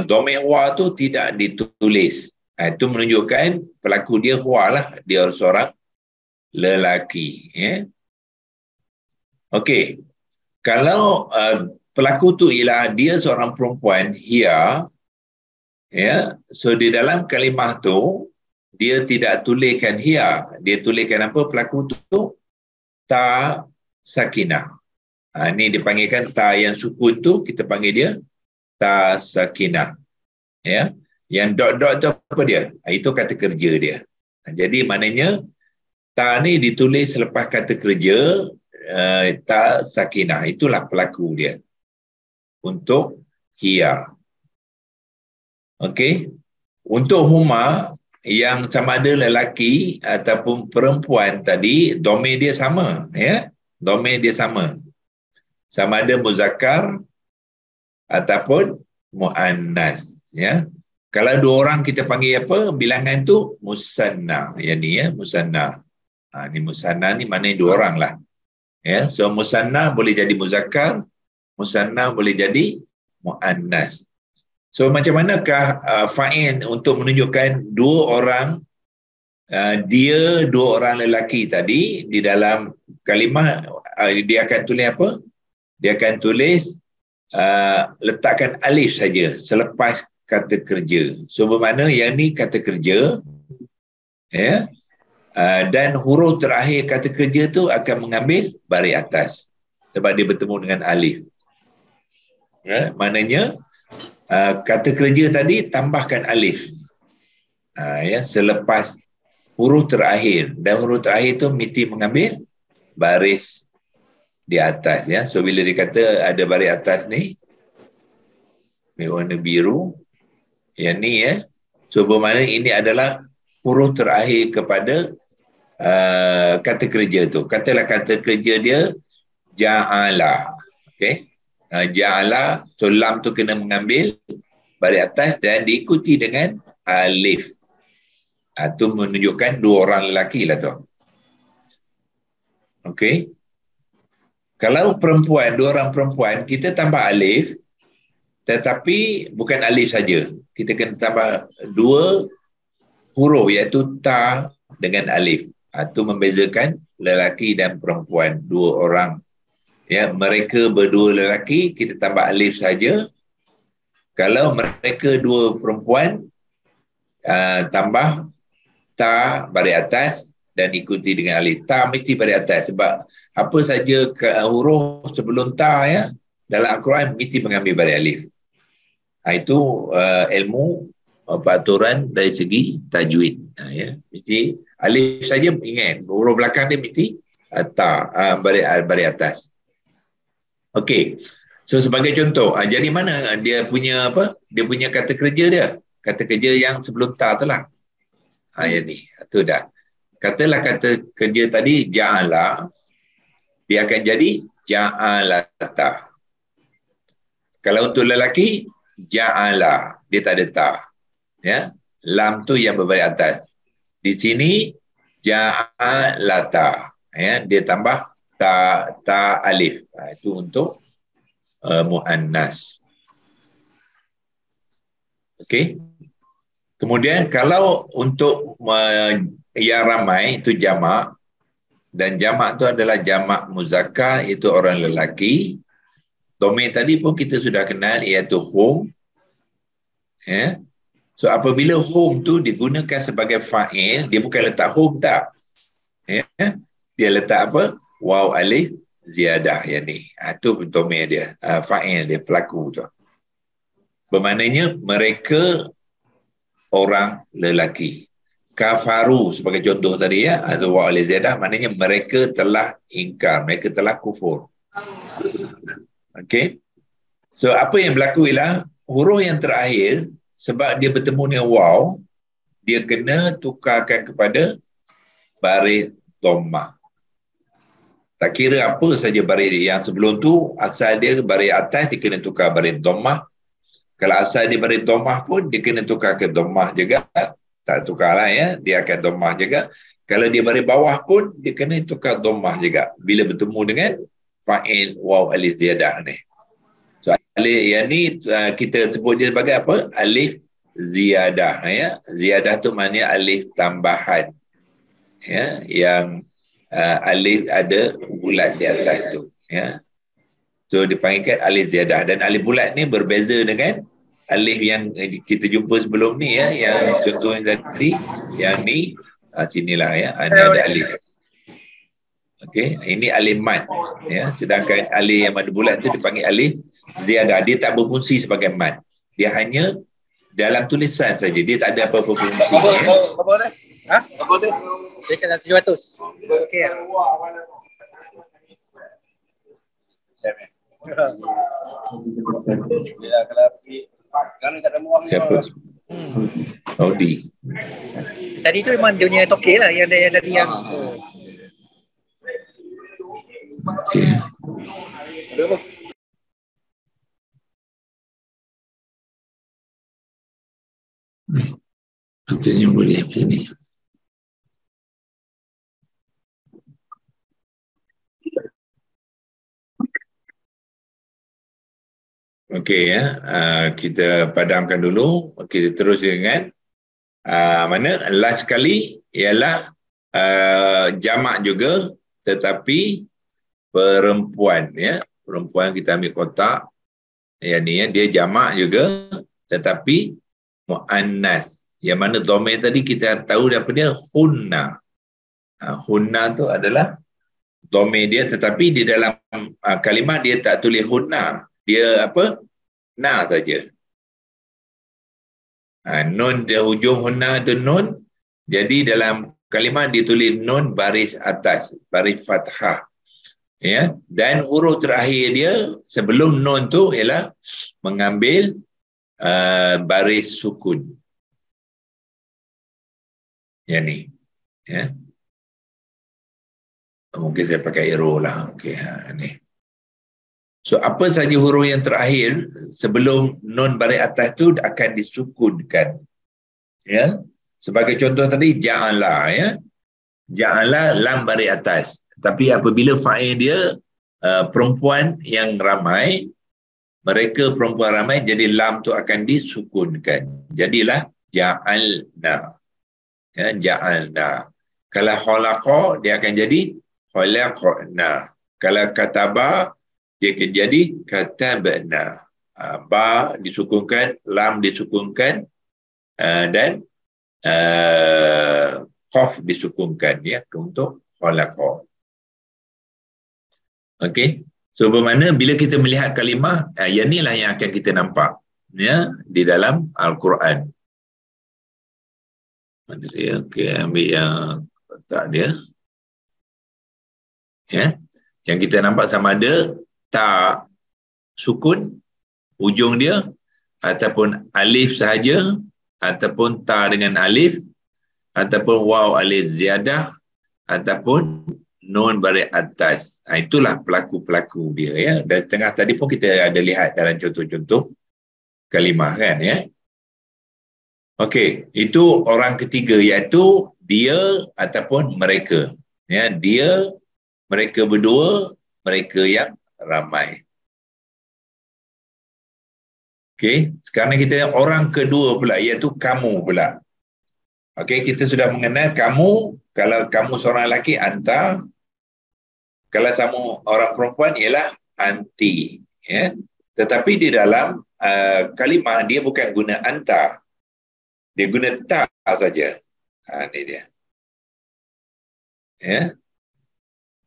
domain huwa tu tidak ditulis. Itu menunjukkan pelaku dia huwa lah, dia seorang lelaki ya. Okey. Kalau pelaku tu ialah dia seorang perempuan, Hia ya, so di dalam kalimah tu dia tidak tuliskan Hia, dia tuliskan apa pelaku tu? Ta sakinah. Ini dipanggilkan ta yang sukun tu kita panggil dia ta sakinah. Ya. Yang dot-dot tu apa dia? Itu kata kerja dia. Jadi maknanya ta ni ditulis selepas kata kerja ta sakinah. Itulah pelaku dia. Untuk Hia. Okey. Untuk huma yang sama ada lelaki ataupun perempuan tadi domain dia sama ya. Domain dia sama. Sama ada muzakkar ataupun muannas ya. Kalau dua orang kita panggil apa? Bilangan tu musanna. Yang ni ya, musanna. Ni musanna ni maknanya dua orang lah. Ya, so musanna boleh jadi muzakkar, musanna boleh jadi muannas. So macam manakah fa'il untuk menunjukkan dua orang dia dua orang lelaki tadi di dalam kalimah dia akan tulis apa? Dia akan tulis letakkan alif saja selepas kata kerja. So bermakna yang ni kata kerja, ya. Dan huruf terakhir kata kerja tu akan mengambil baris atas sebab dia bertemu dengan alif. Ya, maknanya kata kerja tadi tambahkan alif. Ya, selepas huruf terakhir, dan huruf terakhir tu mesti mengambil baris di atas, ya. So bila dikata ada baris atas ni warna biru, yang ni, ya. So bermakna ini adalah huruf terakhir kepada kata kerja tu. Katalah kata kerja dia ja'ala. Okey. Ja'ala, so lam tu kena mengambil baris atas dan diikuti dengan alif. Itu menunjukkan dua orang lelaki lah tu. Okey. Kalau perempuan, dua orang perempuan, kita tambah alif, tetapi bukan alif saja. Kita kena tambah dua huruf, iaitu ta dengan alif. Itu membezakan lelaki dan perempuan, dua orang. Ya, mereka berdua lelaki, kita tambah alif saja. Kalau mereka dua perempuan, tambah ta baris atas dan ikuti dengan alif. Ta mesti baris atas sebab apa saja huruf sebelum ta, ya, dalam Al-Quran mesti mengambil baris alif. Itu ilmu peraturan dari segi tajwid. Ya, mesti alif saja, ingat huruf belakang dia mesti ta baris atas. Okey. So sebagai contoh, jadi mana dia punya apa? Dia punya kata kerja dia. Kata kerja yang sebelum ta tu lah. Yang ni. Itu dah. Katalah kata kerja tadi ja'ala, dia akan jadi ja'alata. Kalau untuk lelaki, ja'ala, dia tak ada ta. Ya. Lam tu yang berbaris atas. Di sini ja'alata. Ya, dia tambah ta alif. Itu untuk muannas. Okey. Kemudian kalau untuk yang ramai itu jamak, dan jamak tu adalah jamak muzakkar, itu orang lelaki. Domain tadi pun kita sudah kenal, iaitu hum. Ya. So apabila hum tu digunakan sebagai fa'il, dia bukan letak hum tak. Ya. Dia letak apa? Waw alif ziyadah yang ni. Itu domain dia, fa'il dia, pelaku tu. Bermaknanya mereka orang lelaki. Kafaru sebagai contoh tadi, ya, atau waw alif ziyadah, maknanya mereka telah ingkar, mereka telah kufur. Okey. So apa yang berlaku ialah huruf yang terakhir, sebab dia bertemu dengan waw, dia kena tukarkan kepada baris dhammah. Tak kira apa saja baris yang sebelum tu, asal dia baris atas, dia kena tukar baris dhammah. Kalau asal dia baris dhammah pun, dia kena tukar ke dhammah juga. Tak tukarlah, ya, dia akan dhammah juga. Kalau dia baris bawah pun, dia kena tukar dhammah juga bila bertemu dengan fa'il waw alif ziyadah ni. So alif yang ni kita sebut dia sebagai apa? Alif ziyadah, ya. Ziyadah tu maknanya alif tambahan. Ya, yang alif ada bulat di atas tu, ya. So dipanggilkan alif ziyadah, dan alif bulat ni berbeza dengan alif yang kita jumpa sebelum ni, ya, yang contoh yang tadi, yang ni sinilah, ya, ada alif. Okey, ini alif mad, ya. Sedangkan alif yang mad bulat tu dipanggil alif ziyadah. Dia tak berfungsi sebagai mad. Dia hanya dalam tulisan saja. Dia tak ada apa-apa fungsi. Apa dia? Ha? Apa dia? Dia kena 700. Okey. Bila kalau kan tak ada muang. Siapa? Audi. Tadi tu memang dia punya tokek lah yang tadi yang. Okey. Ada apa? Katanya boleh apa ni? Okey, ya. Kita padamkan dulu. Kita terus dengan mana last sekali ialah jamak juga, tetapi perempuan, ya. Perempuan kita ambil kotak yang ni, ya, dia jamak juga, tetapi muannas. Yang mana dhamir tadi kita tahu daripada dia hunna. Hunna tu adalah dhamir dia, tetapi di dalam kalimah dia tak tulis hunna. Dia apa? Na saja. Nun dia hujung hunna tu nun. Jadi dalam kalimah ditulis nun baris atas, baris fathah. Ya, dan huruf terakhir dia sebelum nun tu ialah mengambil baris sukun. Yang ni. Ya. Mungkin saya pakai arrow lah. Okey, ni. So apa saja huruf yang terakhir sebelum nun baris atas tu akan disukunkan. Ya. Sebagai contoh tadi ja'ala, ya. Ja'ala lam baris atas. Tapi apabila fa'il dia perempuan yang ramai, mereka perempuan ramai, jadi lam tu akan disukunkan. Jadilah ja'alna. Ya, ja'alna. Kalau khalaqa dia akan jadi khalaqna. Kalau kataba dia akan jadi katabna. Ba disukunkan, lam disukunkan, dan qaf disukunkan, ya, untuk khalaqa. Okey. So bermakna bila kita melihat kalimah, yang inilah yang akan kita nampak, ya, di dalam Al-Quran. Mana dia? Okey, ambil yang kotak dia. Ya. Yang kita nampak sama ada ta sukun ujung dia, ataupun alif sahaja, ataupun ta dengan alif, ataupun waw alif ziyadah, ataupun nun baris atas. Itulah pelaku-pelaku dia, ya. Dan tengah tadi pun kita ada lihat dalam contoh-contoh kalimah, kan, ya. Okey, itu orang ketiga, iaitu dia ataupun mereka. Ya, dia, mereka berdua, mereka yang ramai. Okey, sekarang kita orang kedua pula, iaitu kamu pula. Okey, kita sudah mengenal kamu. Kalau kamu seorang lelaki, anta. Kalau sama orang perempuan ialah anti, ya. Tetapi di dalam kalimah dia bukan guna anta, dia guna ta saja. Ini dia, ya,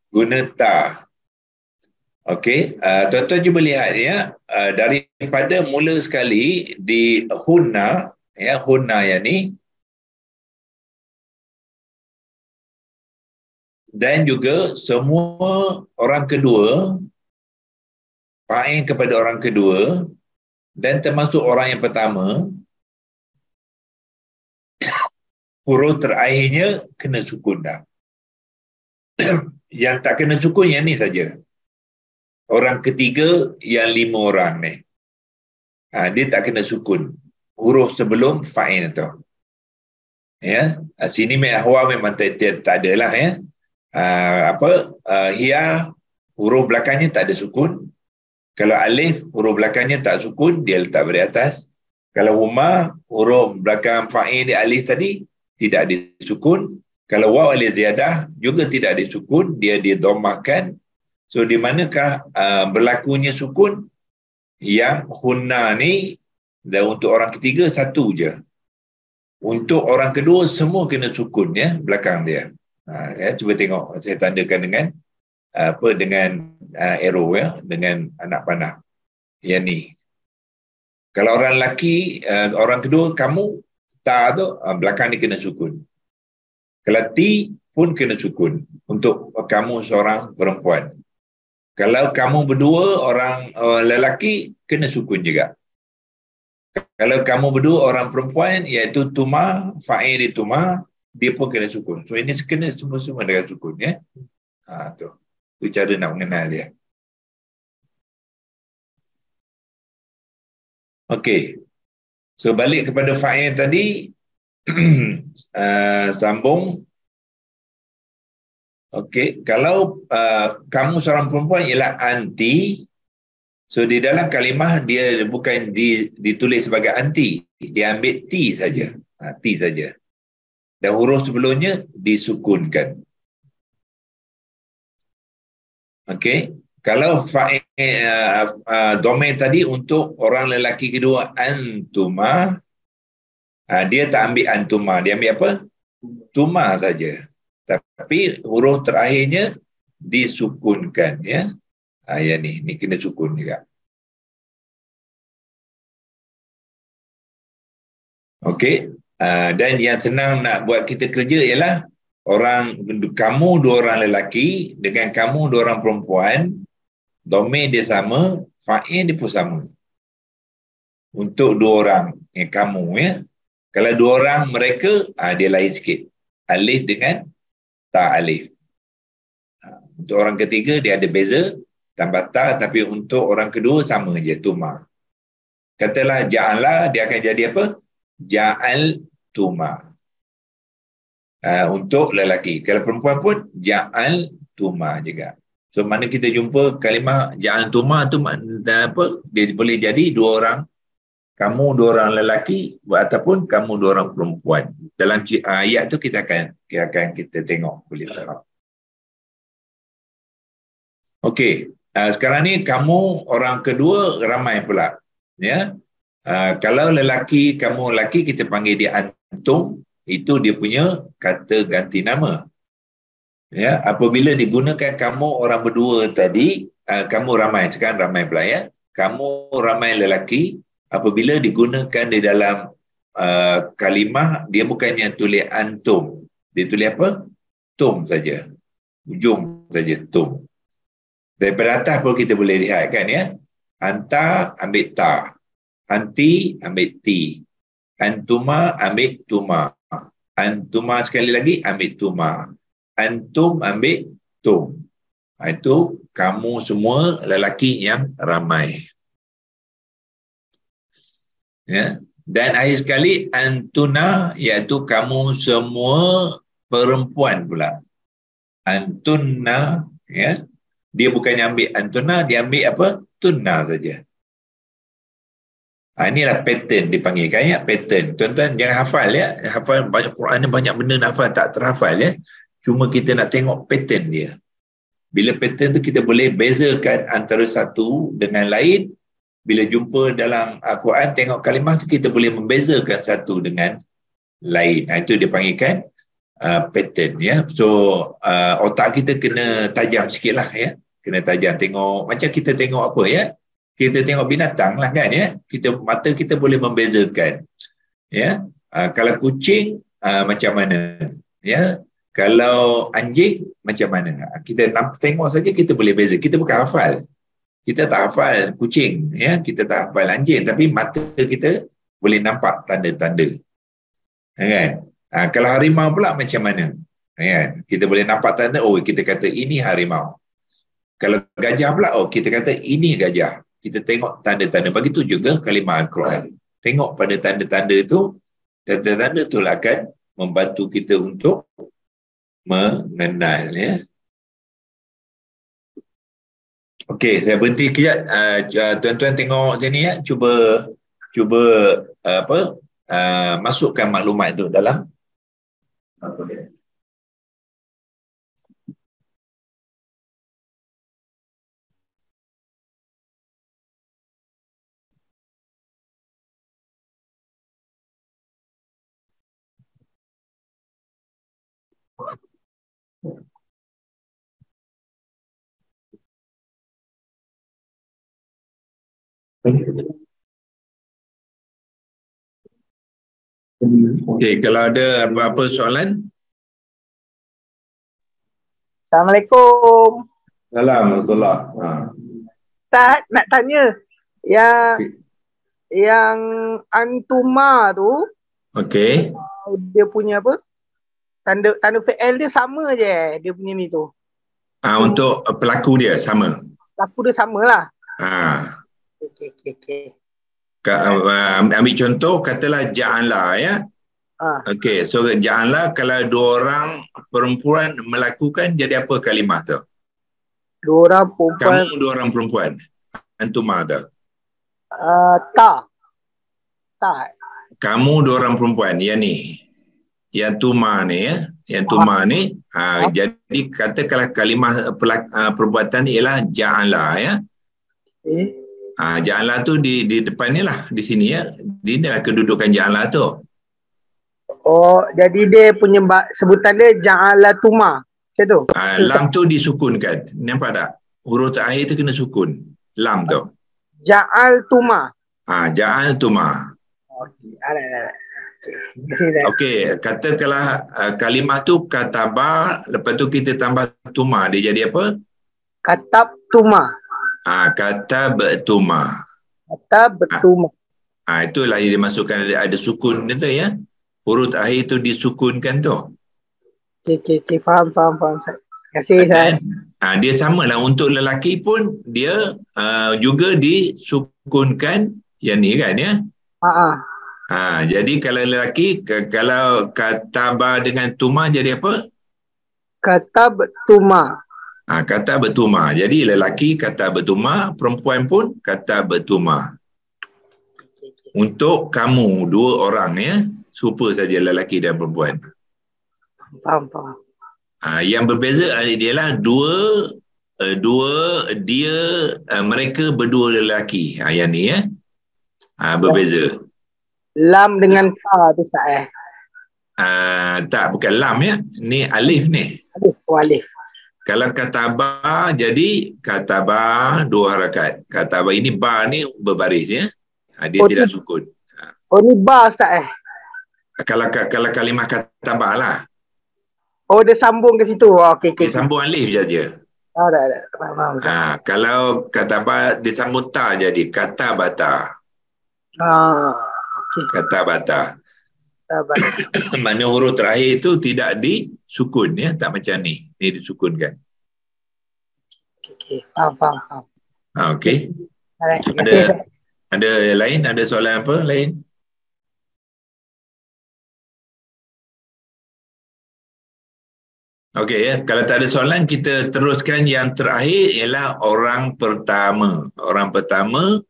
guna ta. Okey, tuan-tuan cuba lihat, ya, daripada mula sekali di hunna, ya, hunna yang ni, dan juga semua orang kedua, fa'il kepada orang kedua, dan termasuk orang yang pertama, huruf terakhirnya kena sukun dah. Yang tak kena sukun yang ni saja. Orang ketiga yang 5 orang ni. Dia tak kena sukun. Huruf sebelum fa'il tu. Ya, sini ahwa memang tak ada lah, ya. Hiya, huruf belakangnya tak ada sukun. Kalau alif, huruf belakangnya tak sukun, dia letak baris atas. Kalau huma, huruf belakang fa'il di alif tadi tidak disukun. Kalau waw alif ziyadah juga tidak disukun, dia didomahkan. So di manakah berlakunya sukun? Yang hunna ni, dan untuk orang ketiga satu je. Untuk orang kedua semua kena sukun, ya, belakang dia. Ya, cuba tengok, saya tandakan dengan dengan arrow, ya, dengan anak panah. Yang ni. Kalau orang lelaki, orang kedua, kamu, ta tu, belakang ni kena sukun. Kalau ti pun kena sukun untuk kamu seorang perempuan. Kalau kamu berdua orang lelaki, kena sukun juga. Kalau kamu berdua orang perempuan, iaitu tuma, fa'il di tuma, dia pun kena sukun. So ini kena semua-semua dengan sukun, ya. Tu. Itu cara nak mengenal dia. Okey. So balik kepada fa'il tadi, sambung. Okey, kalau kamu seorang perempuan ialah anti. So di dalam kalimah dia bukan ditulis sebagai anti, dia ambil ti saja. Ti saja. Dan huruf sebelumnya disukunkan. Okey. Kalau fa'il domain tadi untuk orang lelaki kedua antuma, dia tak ambil antuma, dia ambil apa? Tuma saja. Tapi huruf terakhirnya disukunkan, ya. Yang ni kena sukun juga. Okey. Dan yang senang nak buat kita kerja ialah kamu dua orang lelaki dengan kamu dua orang perempuan, domain dia sama, fa'il dia pun sama. Untuk dua orang yang kamu, ya. Kalau dua orang mereka, dia lain sikit. Alif dengan ta alif. Untuk orang ketiga dia ada beza, tambah ta, tapi untuk orang kedua sama je, tuma. Katalah ja'ala, dia akan jadi apa? Ja'al tuma. Untuk lelaki. Kalau perempuan pun ja'al tuma juga. So mana kita jumpa kalimah ja'al tuma tu makna apa? Dia boleh jadi dua orang, kamu dua orang lelaki ataupun kamu dua orang perempuan. Dalam ayat tu kita akan tengok boleh tak. Okey. Sekarang ni kamu orang kedua ramai pula. Ya. Kalau lelaki, kamu lelaki, kita panggil dia antum, itu dia punya kata ganti nama. Ya, apabila digunakan kamu orang berdua tadi, kamu ramai, sekarang ramai pula, ya. Kamu ramai lelaki, apabila digunakan di dalam kalimah, dia bukannya tulis antum, dia tulis apa? Tum saja. Ujung saja tum. Daripada atas pun kita boleh lihat kan, ya. Anta ambil ta. Anti ambil ti. Antuma ambil tuma. Antuma sekali lagi ambil tuma. Antum ambil tum. Itu kamu semua lelaki yang ramai. Ya. Dan akhir sekali antuna, iaitu kamu semua perempuan pula. Antunna, ya. Dia bukannya ambil antuna, dia ambil apa? Tunna saja. Inilah pattern dipanggilkan, ya, pattern. Tuan-tuan jangan hafal, ya. Hafal banyak Quran ni, banyak benda nak hafal tak terhafal, ya. Cuma kita nak tengok pattern dia. Bila pattern tu kita boleh bezakan antara satu dengan lain. Bila jumpa dalam Al-Quran tengok kalimah tu kita boleh membezakan satu dengan lain. Itu dipanggilkan pattern, ya. So otak kita kena tajam sikitlah, ya. Kena tajam tengok macam kita tengok apa, ya. Kita tengok binatang lah kan, ya. Mata kita boleh membezakan, ya. Kalau kucing macam mana, ya. Kalau anjing macam mana. Kita tengok saja kita boleh beza. Kita bukan hafal. Kita tak hafal kucing, ya. Kita tak hafal anjing, tapi mata kita boleh nampak tanda-tanda. Kan? Kalau harimau pula macam mana? Kan? Kita boleh nampak tanda, oh kita kata ini harimau. Kalau gajah pula, oh kita kata ini gajah. Kita tengok tanda-tanda. Begitu juga kalimah Al-Quran. Tengok pada tanda-tanda itu, tanda-tanda itu akan membantu kita untuk mengenal, ya. Okey, saya berhenti kejap. Tuan-tuan tengok sini, ya. Cuba masukkan maklumat itu dalam apa dia? Okey, kalau ada apa-apa soalan? Assalamualaikum. Alhamdulillah. Ustaz, nak tanya yang antuma tu, Okey. dia punya apa? Tanda fi'il dia sama je dia punya ni tu. Untuk pelaku dia sama. Pelaku dia samalah. Okey. Ambil contoh, katalah ja'ala, ya. Okey, so ja'ala kalau dua orang perempuan melakukan, jadi apa kalimah tu? Dua orang perempuan. Kamu dua orang perempuan. Antuma tu. Ta. Kamu dua orang perempuan, yang ni. Yang tuma ni, ya. yang tuma ni. Jadi katakanlah kalimah perbuatan ni ialah ja'ala ya. Ja'ala tu di depan ni lah, di sini ya. Di ni lah kedudukan ja'ala tu. Oh, jadi dia punya sebutan dia ja'alatuma. Macam tu. Lam tu disukunkan. Nampak tak? Huruf terakhir tu kena sukun. Lam tu. Ja'altuma. Ja'altuma. Okey, ada. Okey, katakanlah kalimah tu kataba, lepas tu kita tambah tuma, dia jadi apa? Katabtuma. Katabtuma. Katabtuma. Itulah yang dimasukkan ada sukun tu ya. Huruf akhir tu disukunkan tu. Okey, faham. Terima kasih Ustaz. Dia samalah untuk lelaki pun dia juga disukunkan yang ni kan ya. Jadi kalau lelaki, kalau kataba dengan tuma jadi apa? Katabtuma. Katabtuma. Jadi lelaki katabtuma, perempuan pun katabtuma. Untuk kamu dua orang ya, serupa saja lelaki dan perempuan. Faham. Yang berbeza adalah mereka berdua lelaki. Yang ni ya. Berbeza. Lam dengan ka tu Ustaz Tak, bukan lam ya. Ni alif ni. Alif. Kalau kataba jadi kataba 2 harakat. Kataba ini ba ni berbaris ya. Dia tidak sukun. Ni ba Ustaz Kalau kalimah kataba lah. Dia sambung ke situ. Okey. Dia sambung alif saja. Ada. Faham. Kalau kataba disambung ta jadi katabata. Okey. Katabata. Mana huruf terakhir itu tidak disukun ya, tak macam ni. Ni disukunkan. Okey. Faham. Okey. Ada yang lain? Ada soalan apa lain? Okey ya, kalau tak ada soalan kita teruskan yang terakhir ialah orang pertama. Orang pertama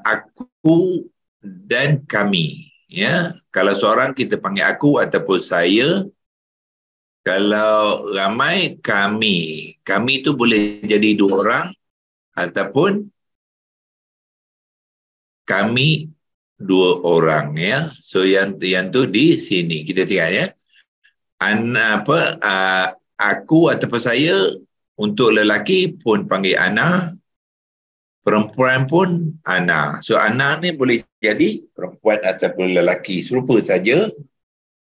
aku dan kami. Ya, kalau seorang kita panggil aku ataupun saya. Kalau ramai kami. Kami tu boleh jadi 2 orang ataupun kami 2 orang ya. So yang tu di sini kita tinggal ya. Aku ataupun saya untuk lelaki pun panggil ana, perempuan pun ana. So ana ni boleh jadi perempuan ataupun lelaki, serupa saja.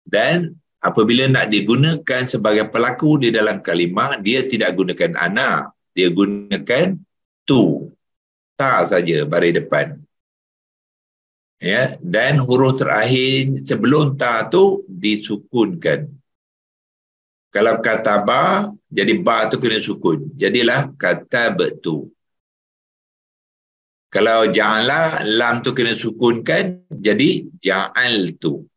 Dan apabila nak digunakan sebagai pelaku di dalam kalimah, dia tidak gunakan ana, dia gunakan tu, ta saja baris depan. Ya, dan huruf terakhir sebelum ta tu disukunkan. Kalau kataba, jadi ba tu kena sukun. Jadilah katabtu. Kalau ja'ala, lam tu kena sukunkan, jadi ja'altu.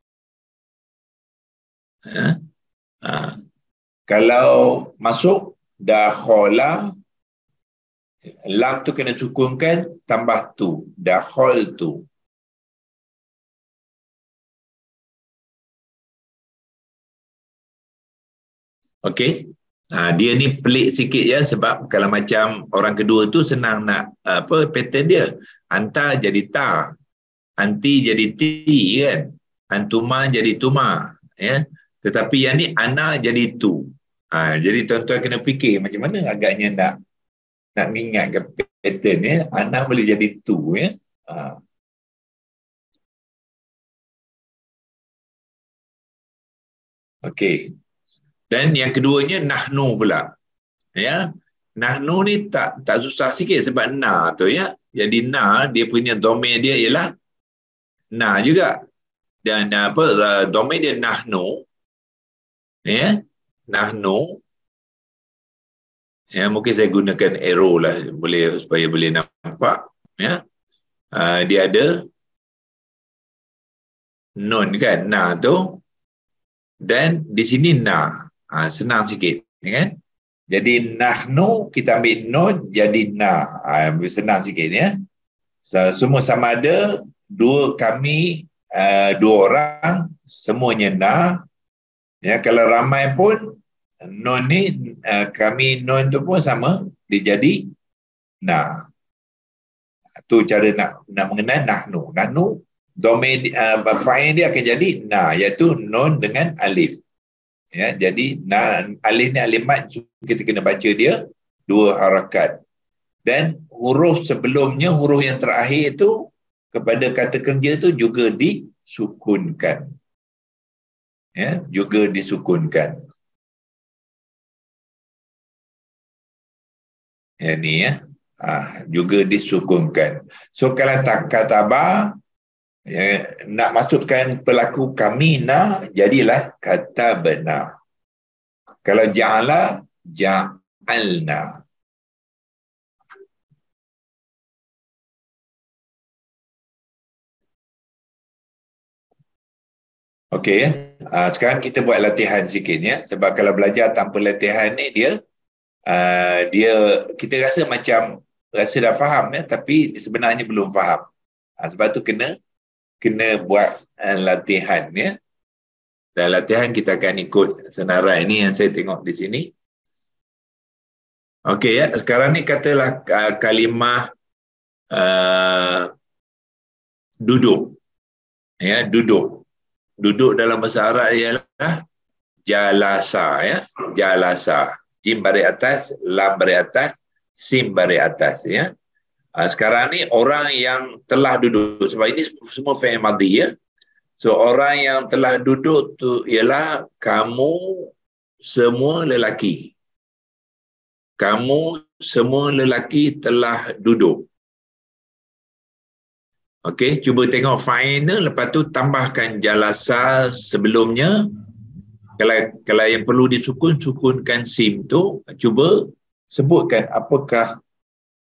Kalau masuk, dakhala, lam tu kena sukunkan, tambah tu, dakhaltu. Okey. Dia ni pelik sikit ya, sebab kalau macam orang kedua tu senang nak pattern dia. Anta jadi ta, anti jadi ti kan, antuma jadi tuma ya. Tetapi yang ni ana jadi tu. Jadi tuan-tuan kena fikir macam mana agaknya nak mengingatkan pattern ya. Ana boleh jadi tu ya. Okey. Dan yang keduanya nahnu pula. Ya. Nahnu ni tak susah sikit sebab na tu ya. Jadi na dia punya domain dia ialah na juga. Dan domain dia nahnu. Ya. Nahnu. Ya, mungkin saya gunakan arrow lah supaya boleh nampak ya. Dia ada nun kan, na tu. Dan di sini na. Senang sikit kan. Jadi nahnu kita ambil nun jadi na. Senang sikit ya. Semua sama ada 2 kami, 2 orang semuanya na. Ya, kalau ramai pun nun ni kami nun tu pun sama, dia jadi na. Tu cara nak mengenal nahnu. Nahnu domain fa'il dia akan jadi na, iaitu nun dengan alif. Ya, jadi alif ni alif mat, kita kena baca dia 2 harakat. Dan huruf sebelumnya, huruf yang terakhir itu kepada kata kerja tu juga disukunkan. Ya, juga disukunkan. Ya, ni ya. Juga disukunkan. So kalau tak katabah, ya, nak masukkan pelaku kami na, jadilah kata benar. Kalau ja'ala, ja'alna. Okey ya. Sekarang kita buat latihan sikit ya. Sebab kalau belajar tanpa latihan ni dia kita rasa macam rasa dah faham ya, tapi sebenarnya belum faham. Sebab tu kena buat latihan ya. Dan latihan kita akan ikut senarai ni yang saya tengok di sini. Okey ya. Sekarang ni katalah kalimah duduk. Ya, duduk. Duduk dalam bahasa Arab ialah jalasa ya, jalasa. Jim baris atas, lam baris atas, sim baris atas ya. Sekarang ni orang yang telah duduk, sebab ini semua fi'il madhi ya. So orang yang telah duduk tu ialah kamu semua lelaki. Kamu semua lelaki telah duduk. Okey, cuba tengok fa'il ni, lepas tu tambahkan jalasa sebelumnya. Kalau yang perlu disukun, sukunkan sim tu. Cuba sebutkan apakah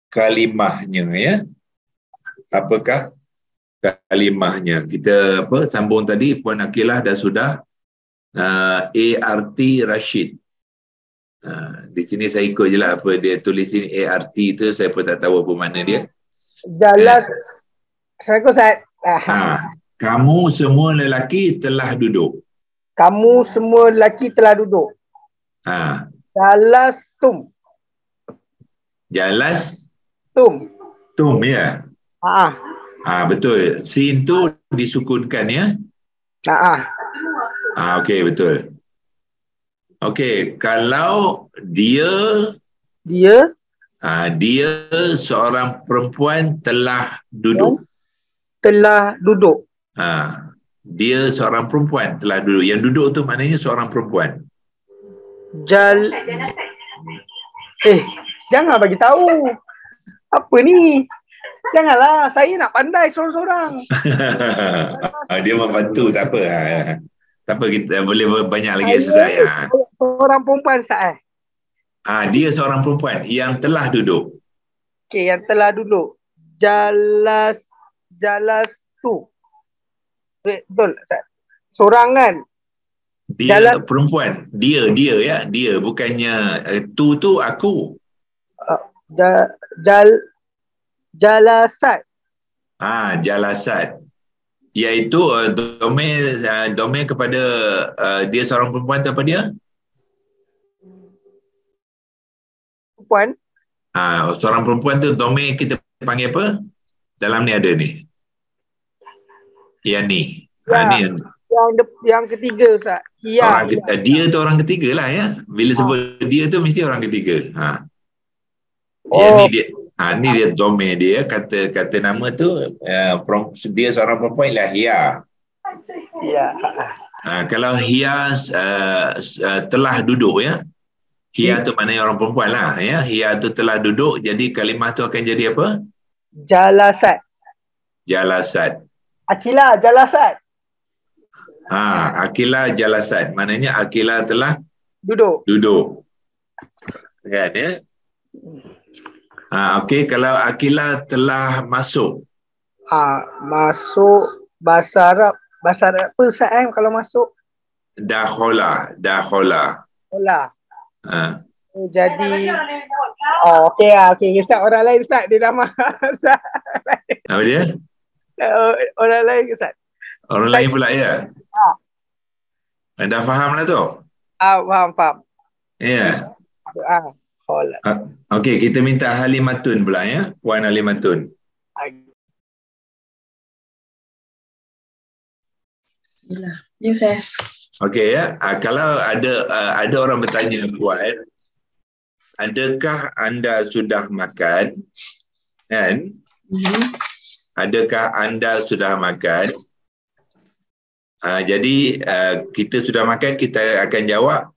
kalimahnya ya. Apakah kalimahnya? Kita sambung tadi, Puan Akilah dah sudah ART Rashid. Di sini saya ikut je lah apa dia tulis sini, ART tu saya pun tak tahu apa makna dia. Jalas. Assalamualaikum Ustaz. Kamu semua lelaki telah duduk. Kamu semua lelaki telah duduk. Jalas tum. Jalas tum. Tum ya. Betul. Sin tu disukunkan ya. Okey, betul. Okey, kalau dia seorang perempuan telah duduk. Telah duduk. Dia seorang perempuan telah duduk. Yang duduk tu maknanya seorang perempuan. Jangan bagi tahu. Apa ni? Janganlah, saya nak pandai seorang-seorang. Dia membantu, tak apa. Tak apa, kita boleh banyak lagi exercise. Seorang perempuan Ustaz dia seorang perempuan yang telah duduk. Okey, yang telah duduk. Jalas tu. Betul Ustaz. Seorang kan? Dia perempuan. Dia ya. Dia bukannya tu aku. Jalasat. Jalasat. Iaitu domain kepada dia seorang perempuan tu apa dia? Perempuan. Seorang perempuan tu domain kita panggil apa? Dalam ni ada ni. Yang ni. Ni yang ketiga Ustaz. Dia tu orang ketiga lah ya. Bila sebut dia tu mesti orang ketiga. Ni dia domain dia, kata nama tu dia seorang perempuan ialah Hia. Kalau Hia telah duduk ya. Hia tu maknanya orang perempuan lah ya. Hia tu telah duduk, jadi kalimah tu akan jadi apa? Jalasat. Akilah jalasat. Akilah jalasat. Maknanya Akilah telah duduk. Kan ya? Okey, kalau Akilah telah masuk. Masuk bahasa Arab apa Ustaz kalau masuk? Dakhola. Jadi okey Ustaz, orang lain Ustaz dia dah Ustaz. Apa dia? Orang lain Ustaz. Orang lain pula ya. Dah faham lah tu? Faham. Ya. Kholat. Okey, kita minta Halimatun pula ya. Puan Halimatun. Ya, Ustaz. Okey ya. Kalau ada orang bertanya Puan, adakah anda sudah makan? Kan? Adakah anda sudah makan? Jadi kita sudah makan, kita akan jawab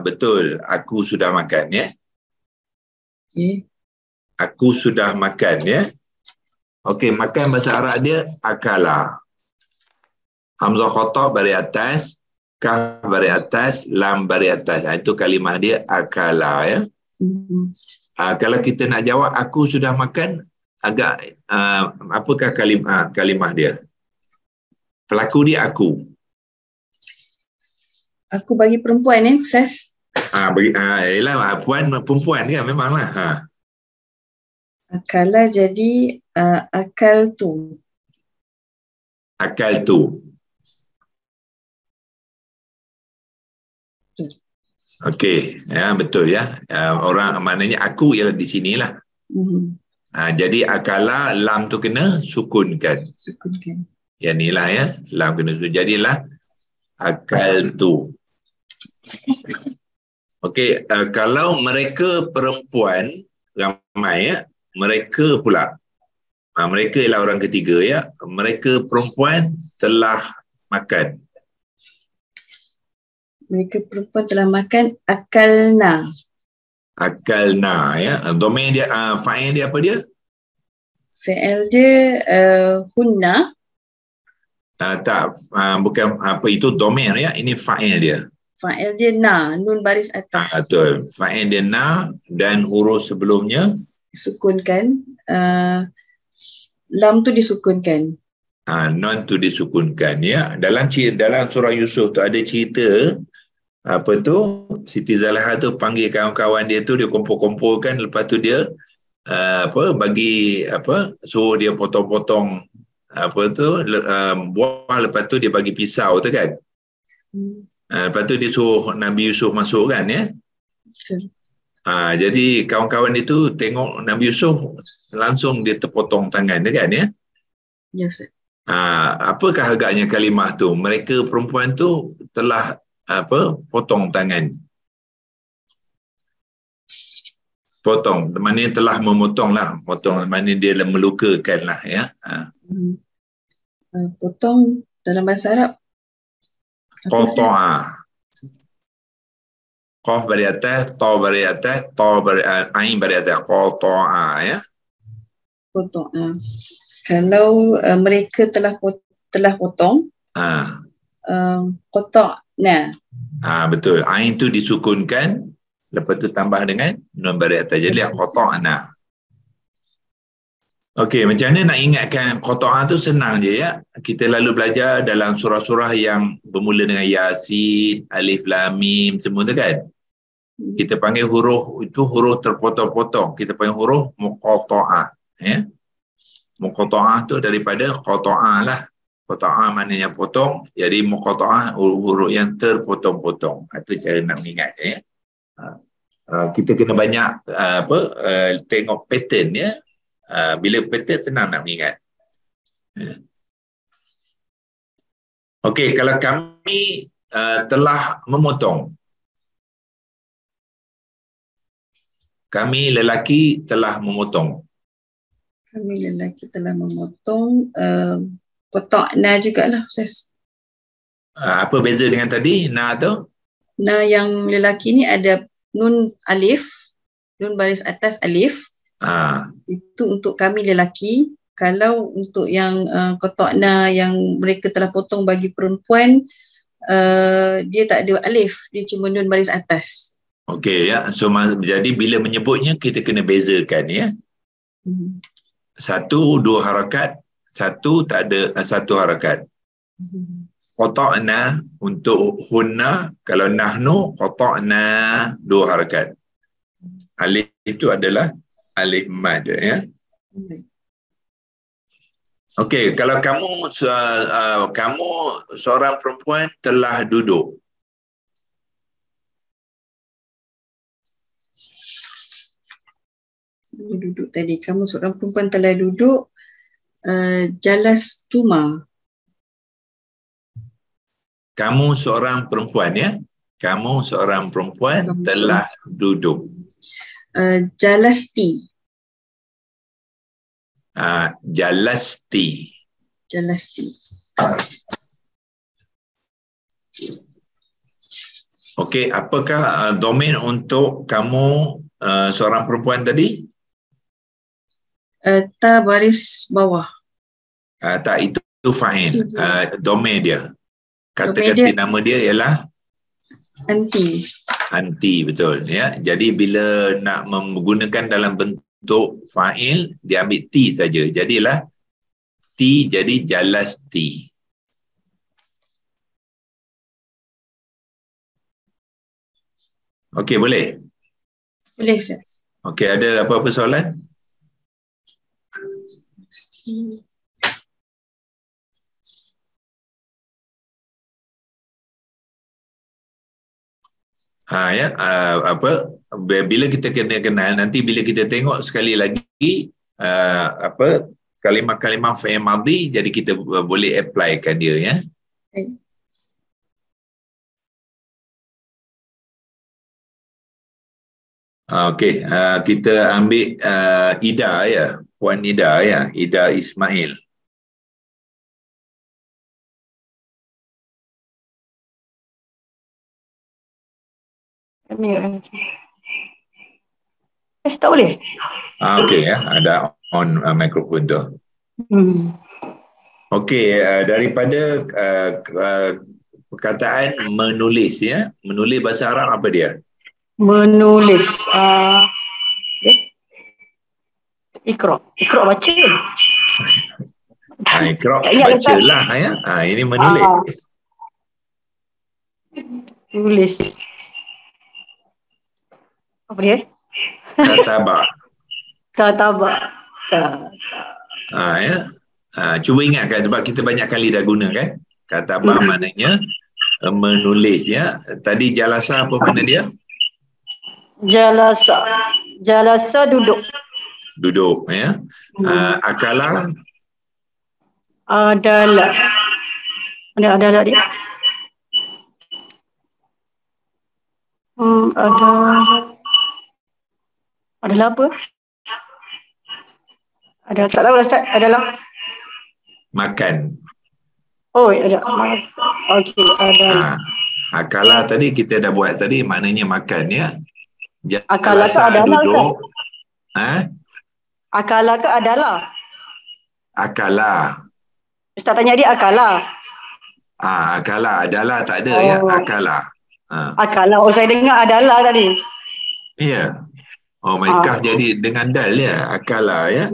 betul, aku sudah makan ya. Aku sudah makan ya. Okey, makan bahasa Arab dia akala. Hamzah khata baris atas, kaf baris atas, lam baris atas. Itu kalimah dia akala ya. Kalau kita nak jawab aku sudah makan, agak apakah kalimah dia? Pelaku dia aku. Aku bagi perempuan Ustaz. Yalah, puan perempuan kan memanglah. Akala jadi akal tu. Akal tu. Okey, ya betul ya. Orang maknanya aku ialah di sinilah. Jadi akala lam tu kena sukunkan. Ya inilah ya, lam kena sukun. Jadilah akal tu. Okey, kalau mereka perempuan ramai ya, mereka pula. Mereka ialah orang ketiga ya. Mereka perempuan telah makan. Mereka perempuan telah makan akalna. Akalna ya. Domain dia, fa'il dia apa dia? Fi'il dia hunna. Tak, bukan apa itu domain ya. Ini fa'il dia. Fa'il dia na, nun baris atas. Betul. Fa'il dia na dan huruf sebelumnya Sukunkan. Lam tu disukunkan. Non tu disukunkan ya. Dalam surah Yusuf tu ada cerita apa tu, Siti Zalaha tu panggil kawan-kawan dia tu, dia kumpul-kumpulkan, lepas tu dia suruh dia potong-potong buah, lepas tu dia bagi pisau tu kan. Lepas tu dia suruh Nabi Yusuf masuk kan ya. Jadi kawan-kawan itu tengok Nabi Yusuf, langsung dia terpotong tangan dia kan ya. Yes. Apakah agaknya kalimah tu? Mereka perempuan tu telah potong tangan. Potong, maknanya telah memotong lah. Potong, maknanya dia melukakan lah ya. Potong dalam bahasa Arab. Qata'a. Qaf baris atas, ta baris atas, ain baris atas. Qata'a ya. Potong. Kalau mereka telah potong, qata'na. Betul. Ain tu disukunkan, lepas tu tambah dengan nun baris atas. Jadi qata'na. Okey, macam mana nak ingatkan qata'a tu? Senang je ya. Kita lalu belajar dalam surah-surah yang bermula dengan Yasin, Alif Lam Mim semua tu kan. Kita panggil huruf itu huruf terpotong-potong. Kita panggil huruf muqatta'ah ya. Muqatta'ah tu daripada qata'a lah. Qata'a maknanya potong, jadi muqatta'ah huruf yang terpotong-potong. Itu cara nak mengingat ya. Kita kena banyak tengok pattern ya. Bila pattern senang nak mengingat. Okey, kalau kami telah memotong. Kami lelaki telah memotong. Kami lelaki telah memotong. Qata'na jugalah Ustaz. Apa beza dengan tadi? Na tu? Na yang lelaki ni ada nun alif, nun baris atas alif. Itu untuk kami lelaki. Kalau untuk yang qata'na yang mereka telah potong bagi perempuan, dia tak ada alif, dia cuma nun baris atas. Okey ya. So jadi bila menyebutnya kita kena bezakan ya. Satu dua harakat, satu tak ada satu harakat. Qata'na untuk hunna, kalau nahnu qata'na dua harakat. Alif itu adalah alif mad ya. Okey, kalau kamu seorang perempuan telah duduk. Duduk tadi. Kamu seorang perempuan telah duduk. Jalastuma. Kamu seorang perempuan ya. Kamu seorang perempuan telah duduk. Jalasti. Jalasti. Jalasti. Okey, apakah domain untuk kamu seorang perempuan tadi? Ta baris bawah. Tak, itu fa'il. Domain dia. Kata Domain ganti dia nama dia ialah anti. anti, betul ya. Jadi bila nak menggunakan dalam bentuk fa'il, dia ambil ti saja. Jadilah ti jadi jalasti. Okey, boleh? Boleh, Ustaz. Okey, ada apa-apa soalan? Bila kita kena kenal, nanti bila kita tengok sekali lagi kalimah-kalimah fi'il madhi, jadi kita boleh applykan dia ya. Okey, kita ambil Ida ya, Puan Ida ya, Ida Ismail. Tak boleh? Okey ya, ada on mikrofon tu. Okey, daripada perkataan menulis ya, menulis bahasa Arab apa dia? Menulis. Iqra. Iqra baca. Iqra bacalah ya. Ini menulis. Tulis. Apa dia? Kataba. Kataba. Ya. Cuba ingatkan sebab kita banyak kali dah guna kan. Kataba maknanya menulis ya. Tadi jalasa apa makna dia? Jalasa. Jalasa duduk. Duduk ya. Akala adalah. Adalah dia. Adalah apa? Ada tak tahu Ustaz. Adalah makan. Oh, ada. Okey, ada. Akala tadi kita dah buat tadi, maknanya makan ya. Akala ke adalah duduk. Akala ke adalah? Akala. Ustaz tanya dia akala. Akala, adalah tak ada ya, akala. Akala, saya dengar adalah tadi. Ya. Mereka jadi dengan dal ya, akala ya.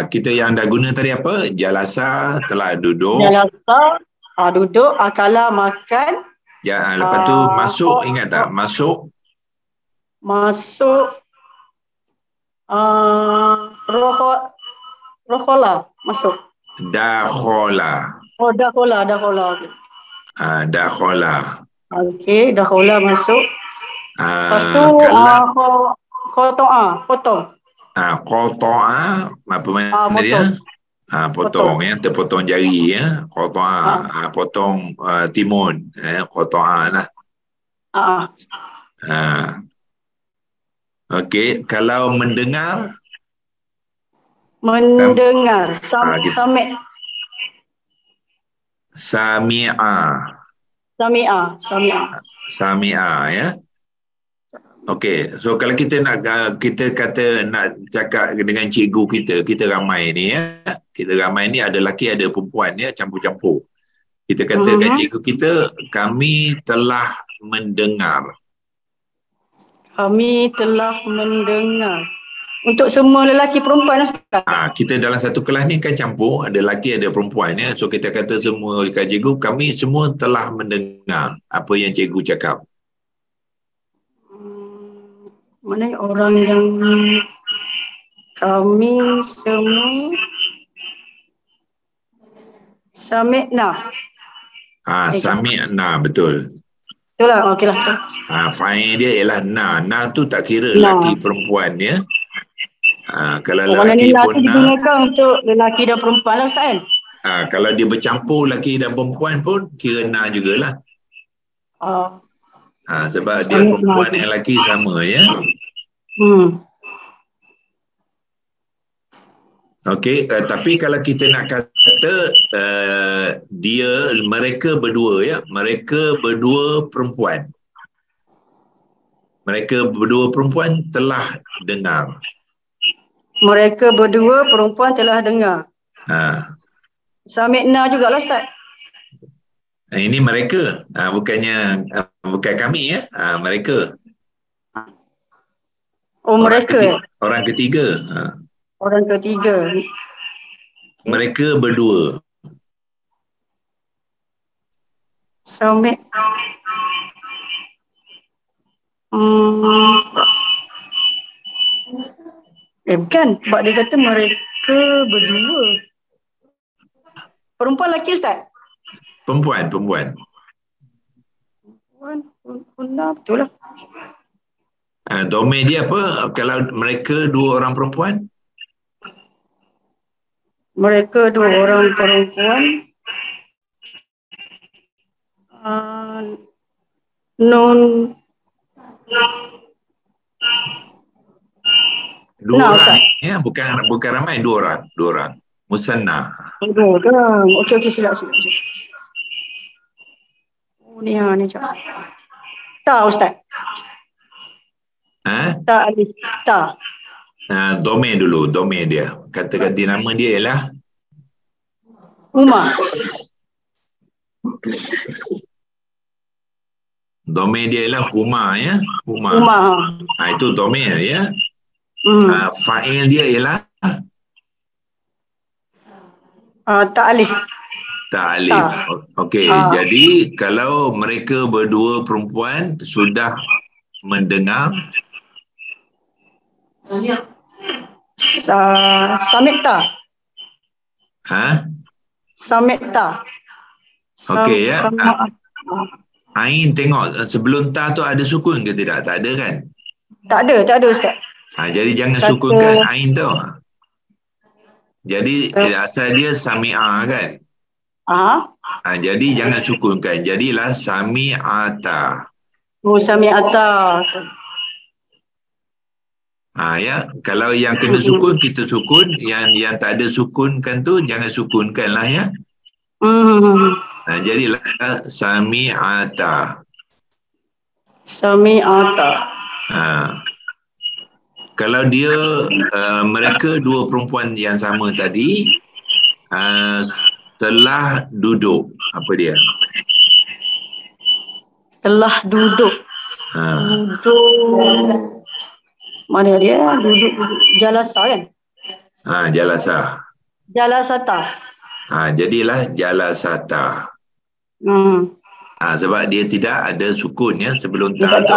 Kita yang dah guna tadi apa? Jalasa, telah duduk. Jalasa, duduk. Akala, makan. Lepas tu masuk, ingat tak? Masuk. Masuk. Rohola, masuk. Dakhola. Dakhola. Dakhola. Okey, dakhola masuk. Lepas tu potong. Qata'a apa makna dia? Potong ya, terpotong jari ya. Qata'a potong timun ya, qata'a lah. Okey, kalau mendengar Sami'a ya. Okey, so kalau kita kata nak cakap dengan cikgu kita ramai ni ya. Kita ramai ni ada lelaki ada perempuan ya, campur-campur. Kita kata kat cikgu kita, kami telah mendengar. Kami telah mendengar. Untuk semua lelaki perempuan Ustaz. Kita dalam satu kelas ni kan campur, ada lelaki ada perempuan ya. So kita kata semua kat cikgu, kami semua telah mendengar apa yang cikgu cakap. Mana orang yang kami semua sami'na. Sami'na, betul. Betul lah. Okey lah. Betul. Fa'il dia ialah na. Na tu tak kira Na. lelaki perempuan ya. Kalau Warna lelaki nila pun tu na. digunakan untuk lelaki dan perempuan lah Ustaz kan? Kalau dia bercampur lelaki dan perempuan pun kira na jugalah. Sebab dia perempuan dan lelaki sama ya. Okey, tapi kalau kita nak kata mereka berdua ya, mereka berdua perempuan. Mereka berdua perempuan telah dengar. Mereka berdua perempuan telah dengar. Sami'na jugalah Ustaz. Ini mereka, bukan kami ya, mereka. Mereka. Orang ketiga. Orang ketiga. Mereka berdua. Sami'. Bukan. Sebab dia kata mereka berdua. Perempuan lelaki Ustaz? Perempuan. Betul lah. Domain dia apa? Kalau mereka dua orang perempuan? Mereka dua orang perempuan. Nun. Dua orang ya, bukan ramai, dua orang. Musanna. Dua orang. Okey silap. Ni cak. Ta Ustaz. Ta alif. Ta. Domain dulu, domain dia. Kata ganti nama dia ialah Uma. Domain dia ialah Huma ya. Huma. Itu domain ya. Fa'il dia ialah ta'alif. Ta'alif. Okey, jadi kalau mereka berdua perempuan sudah mendengar Sami'ta. Sami'ta. Okey ya. Ain tengok sebelum ta tu ada sukun ke tidak? Tak ada kan? Tak ada Ustaz. Jadi jangan sukunkan ain tu. Jadi asal dia sami'a kan? Jadi jangan sukunkan. Jadilah sami'ata. Sami'ata. Ya, kalau yang kena sukun kita sukun, yang tak ada sukunkan tu jangan sukunkan lah ya. Jadilah sami'ata. Sami'ata. Kalau dia mereka dua perempuan yang sama tadi telah duduk, apa dia? Telah duduk. Duduk. Mana dia? Duduk. Jalasa kan? Jalasa. Jalasata. Jadilah jalasata. Sebab dia tidak ada sukun ya sebelum ta tu.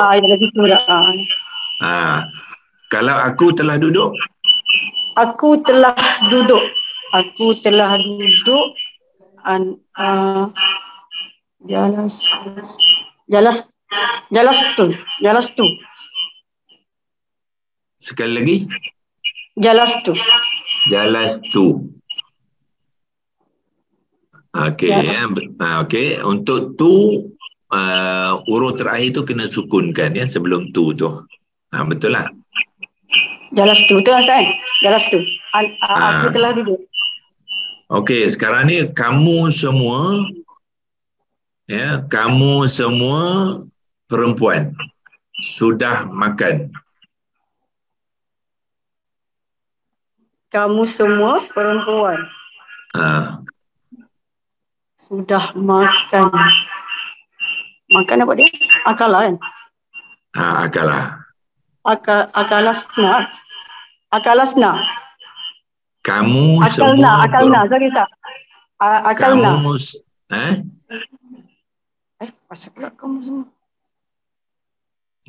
Kalau aku telah duduk. Aku telah duduk. Aku telah duduk. Jalastu. Sekali lagi. Jalastu. Okey ya. Okey, untuk tu huruf terakhir tu kena sukunkan ya sebelum tu. Betul lah. Jalastu tu Ustaz. Jalastu. Aku telah duduk. Okey, sekarang ni kamu semua perempuan sudah makan. Kamu semua perempuan sudah makan. Makan apa dia? Akalah kan? Akalah. Akalasna. Kamu semua akalna. Sorry tak. Akalna. Pasal pula kamu semua.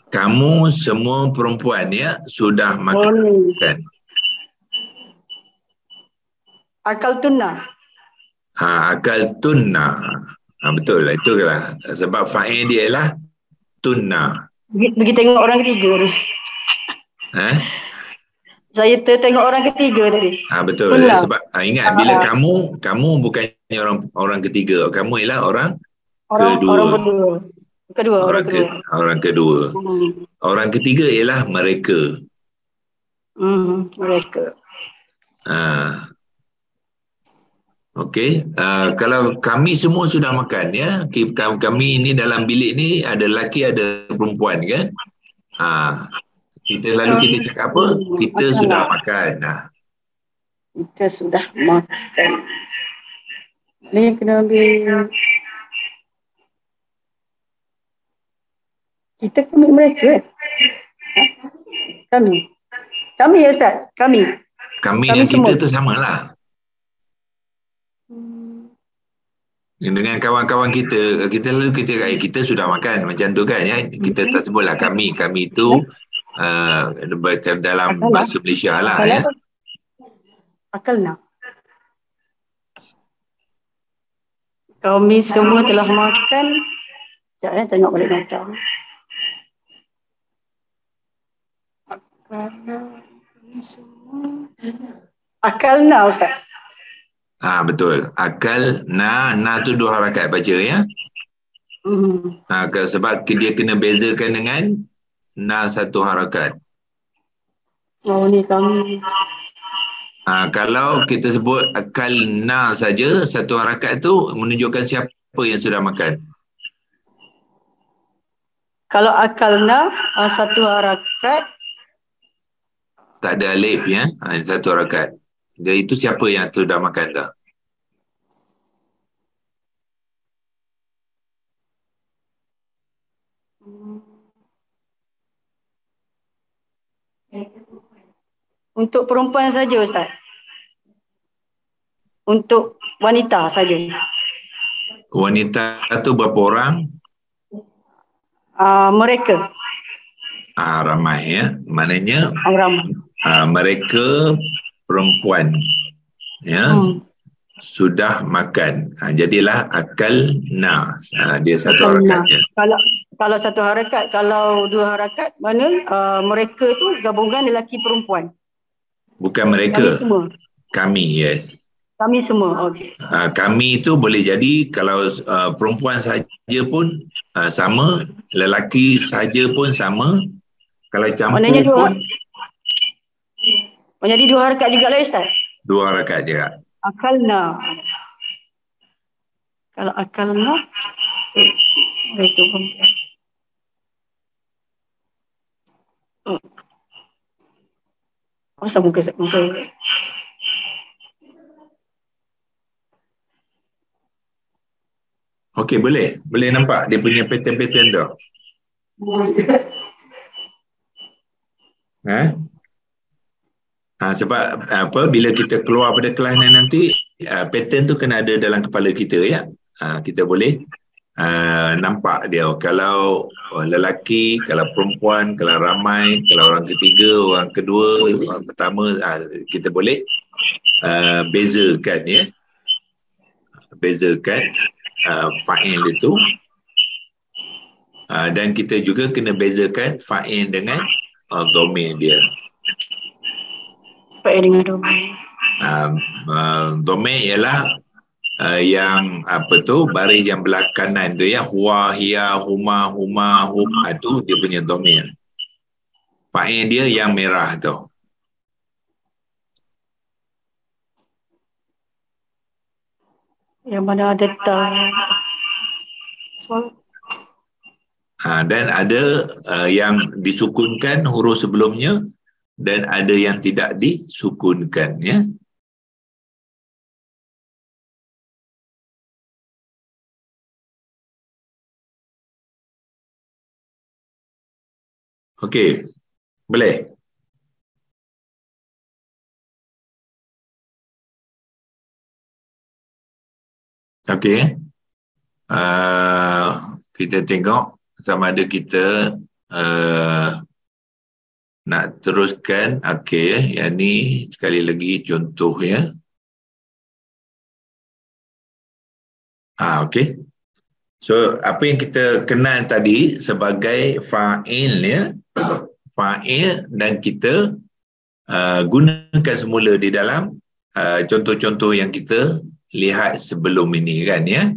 Kamu semua perempuan ya sudah makan. Akaltunna. Akaltunna. Betul lah, itulah sebab fa'il dia ialah tunna. Pergi tengok orang ketiga ni. Saya tengok orang ketiga tadi. Betul. Tunna. Sebab ingat bila kamu bukannya orang ketiga, kamu ialah orang kedua. Orang kedua. Orang ketiga ialah mereka. Mereka. Okey, kalau kami semua sudah makan ya, kami ini dalam bilik ni ada lelaki ada perempuan kan. Kita cakap apa? Kita sudah makan. Kita sudah makan. Ni kena ambil. Kita ambil mereka. Kami ya Ustaz. Kami dengan kita tu samalah. Dengan kawan-kawan kita lalu kita sudah makan macam tu kan ya. Kita tak sebutlah kami tu dalam bahasa Malaysia lah ya. Akalna. Kami semua telah makan. Sekejap tengok balik macam. Akalna Ustaz. Betul. Akal na tu 2 harakat baca ya. Sebab dia kena bezakan dengan na 1 harakat. Ni kami. Kalau kita sebut akal na saja 1 harakat tu menunjukkan siapa yang sudah makan. Kalau akalna 1 harakat tak ada alif ya. 1 harakat. Jadi itu siapa yang sudah makan tak? Untuk perempuan saja Ustaz. Untuk wanita saja. Wanita tu berapa orang? Mereka. Ramai ya. Maknanya ramai. Mereka perempuan ya sudah makan. Jadilah akal na. Dia 1 harakat je. Kalau 1 harakat, kalau 2 harakat, mana mereka tu gabungan lelaki perempuan. Bukan mereka. Kami yes. Kami semua. Okey. Kami tu boleh jadi kalau perempuan saja pun sama, lelaki saja pun sama. Kalau campur pun jadi 2 harakat juga lah Ustaz? 2 harakat juga. Akalna. Kalau akalna, itu perempuan. Masa muka. Okey, boleh nampak dia punya pattern tu. Sebab bila kita keluar pada kelas ni nanti pattern tu kena ada dalam kepala kita ya. Kita boleh nampak dia kalau lelaki, kalau perempuan, kalau ramai, kalau orang ketiga, orang kedua, orang pertama, kita boleh bezakan ya. Bezakan fa'il itu. Dan kita juga kena bezakan fa'il dengan dhamir dia. Fa'il dengan dhamir. Dhamir ialah yang baris yang belah kanan tu ya, huwa, hiya, huma, hum, tu dia punya dhamir. Fa'il dia yang merah tu. Yang mana ada dan ada yang disukunkan huruf sebelumnya dan ada yang tidak disukunkan ya. Okey, boleh. Okey. Kita tengok sama ada kita nak teruskan. Okey, yang ni sekali lagi contoh ya. Okey. So apa yang kita kenal tadi sebagai fa'il ya, fa'il, dan kita gunakan semula di dalam contoh-contoh yang kita lihat sebelum ini kan ya.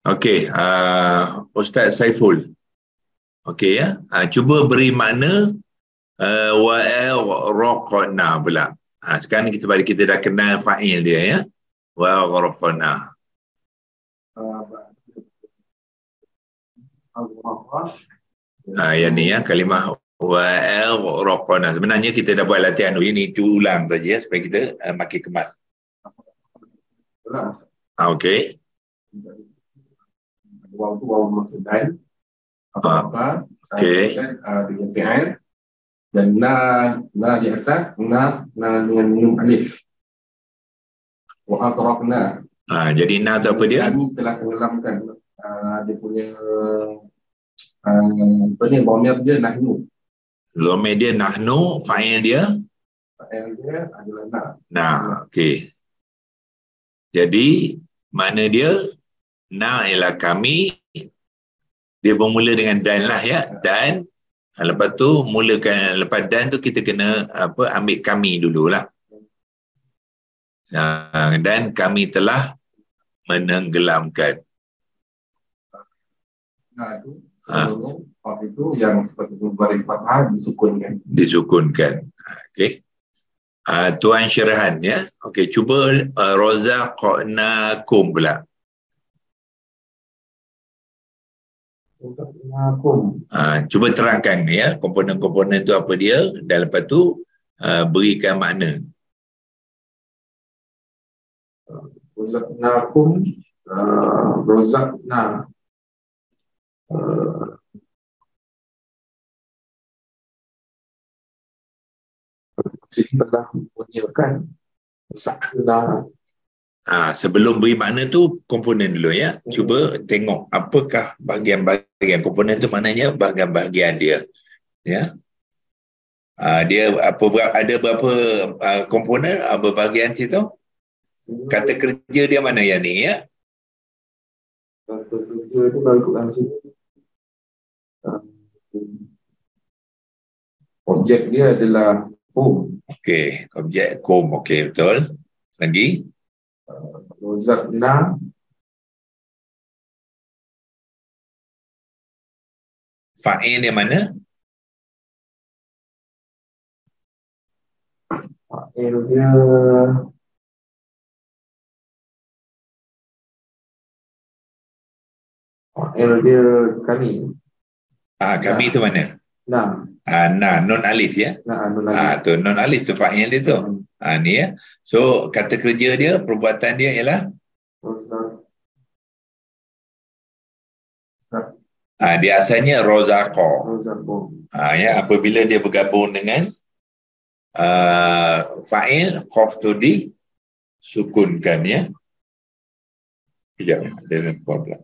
Okey, Ustaz Saiful. Okey ya. Cuba beri makna wa'araqna pula. Sekarang kita dah kenal fa'il dia ya. Wa'araqna. Yang ni ya, kalimah wa'araqna. Sebenarnya kita dah buat latihan dulu ni, ulang saja ya, supaya kita makin kemas. Okey. Waw tu waw maksudkan apa-apa dengan fi'il, dan na di atas, na dengan nun alif. Wa aqraqna. Jadi na tu apa dia? Kami telah tenggelamkan dia punya apa ni, dhamir dia nahnu. Dhamir dia nahnu, fa'il dia adalah na. Nah, okey. Jadi makna dia na ialah kami, dia bermula dengan dan lah ya, dan lepas tu mulakan, lepas dan tu kita kena ambil kami dululah. Dan kami telah menenggelamkan. Nah itu itu yang seperti baris fathah disukunkan. Okey. Tuan Syirhan ya. Okey, cuba razaqnakum pula. Cuba terangkan ya, komponen-komponen tu apa dia, dan lepas tu berikan makna. Razaqnakum, razaqna, sini telah mempunyaikan, razaqna. Sebelum beri makna tu komponen dulu ya. Cuba tengok apakah bahagian-bahagian komponen tu, maknanya bahagian-bahagian dia. Ya. Dia ada berapa komponen, apa bahagian situ? Kata kerja dia mana yang ni ya? Kata kerja tu kalau ikutkan sini, objek dia adalah home. Okey, objek home. Okey, betul. Lagi? Razaqna, fa'il dia mana? fa'il dia kami. Kami tu mana? Nah. Non alif ya. Non alif. Tu non alif tu fa'il dia tu. Ni ya. So kata kerja dia, perbuatan dia ialah dia asalnya rozaqa. Ya, apabila dia bergabung dengan fa'il, qaf tu disukunkan ya. Sekejap, ada problem.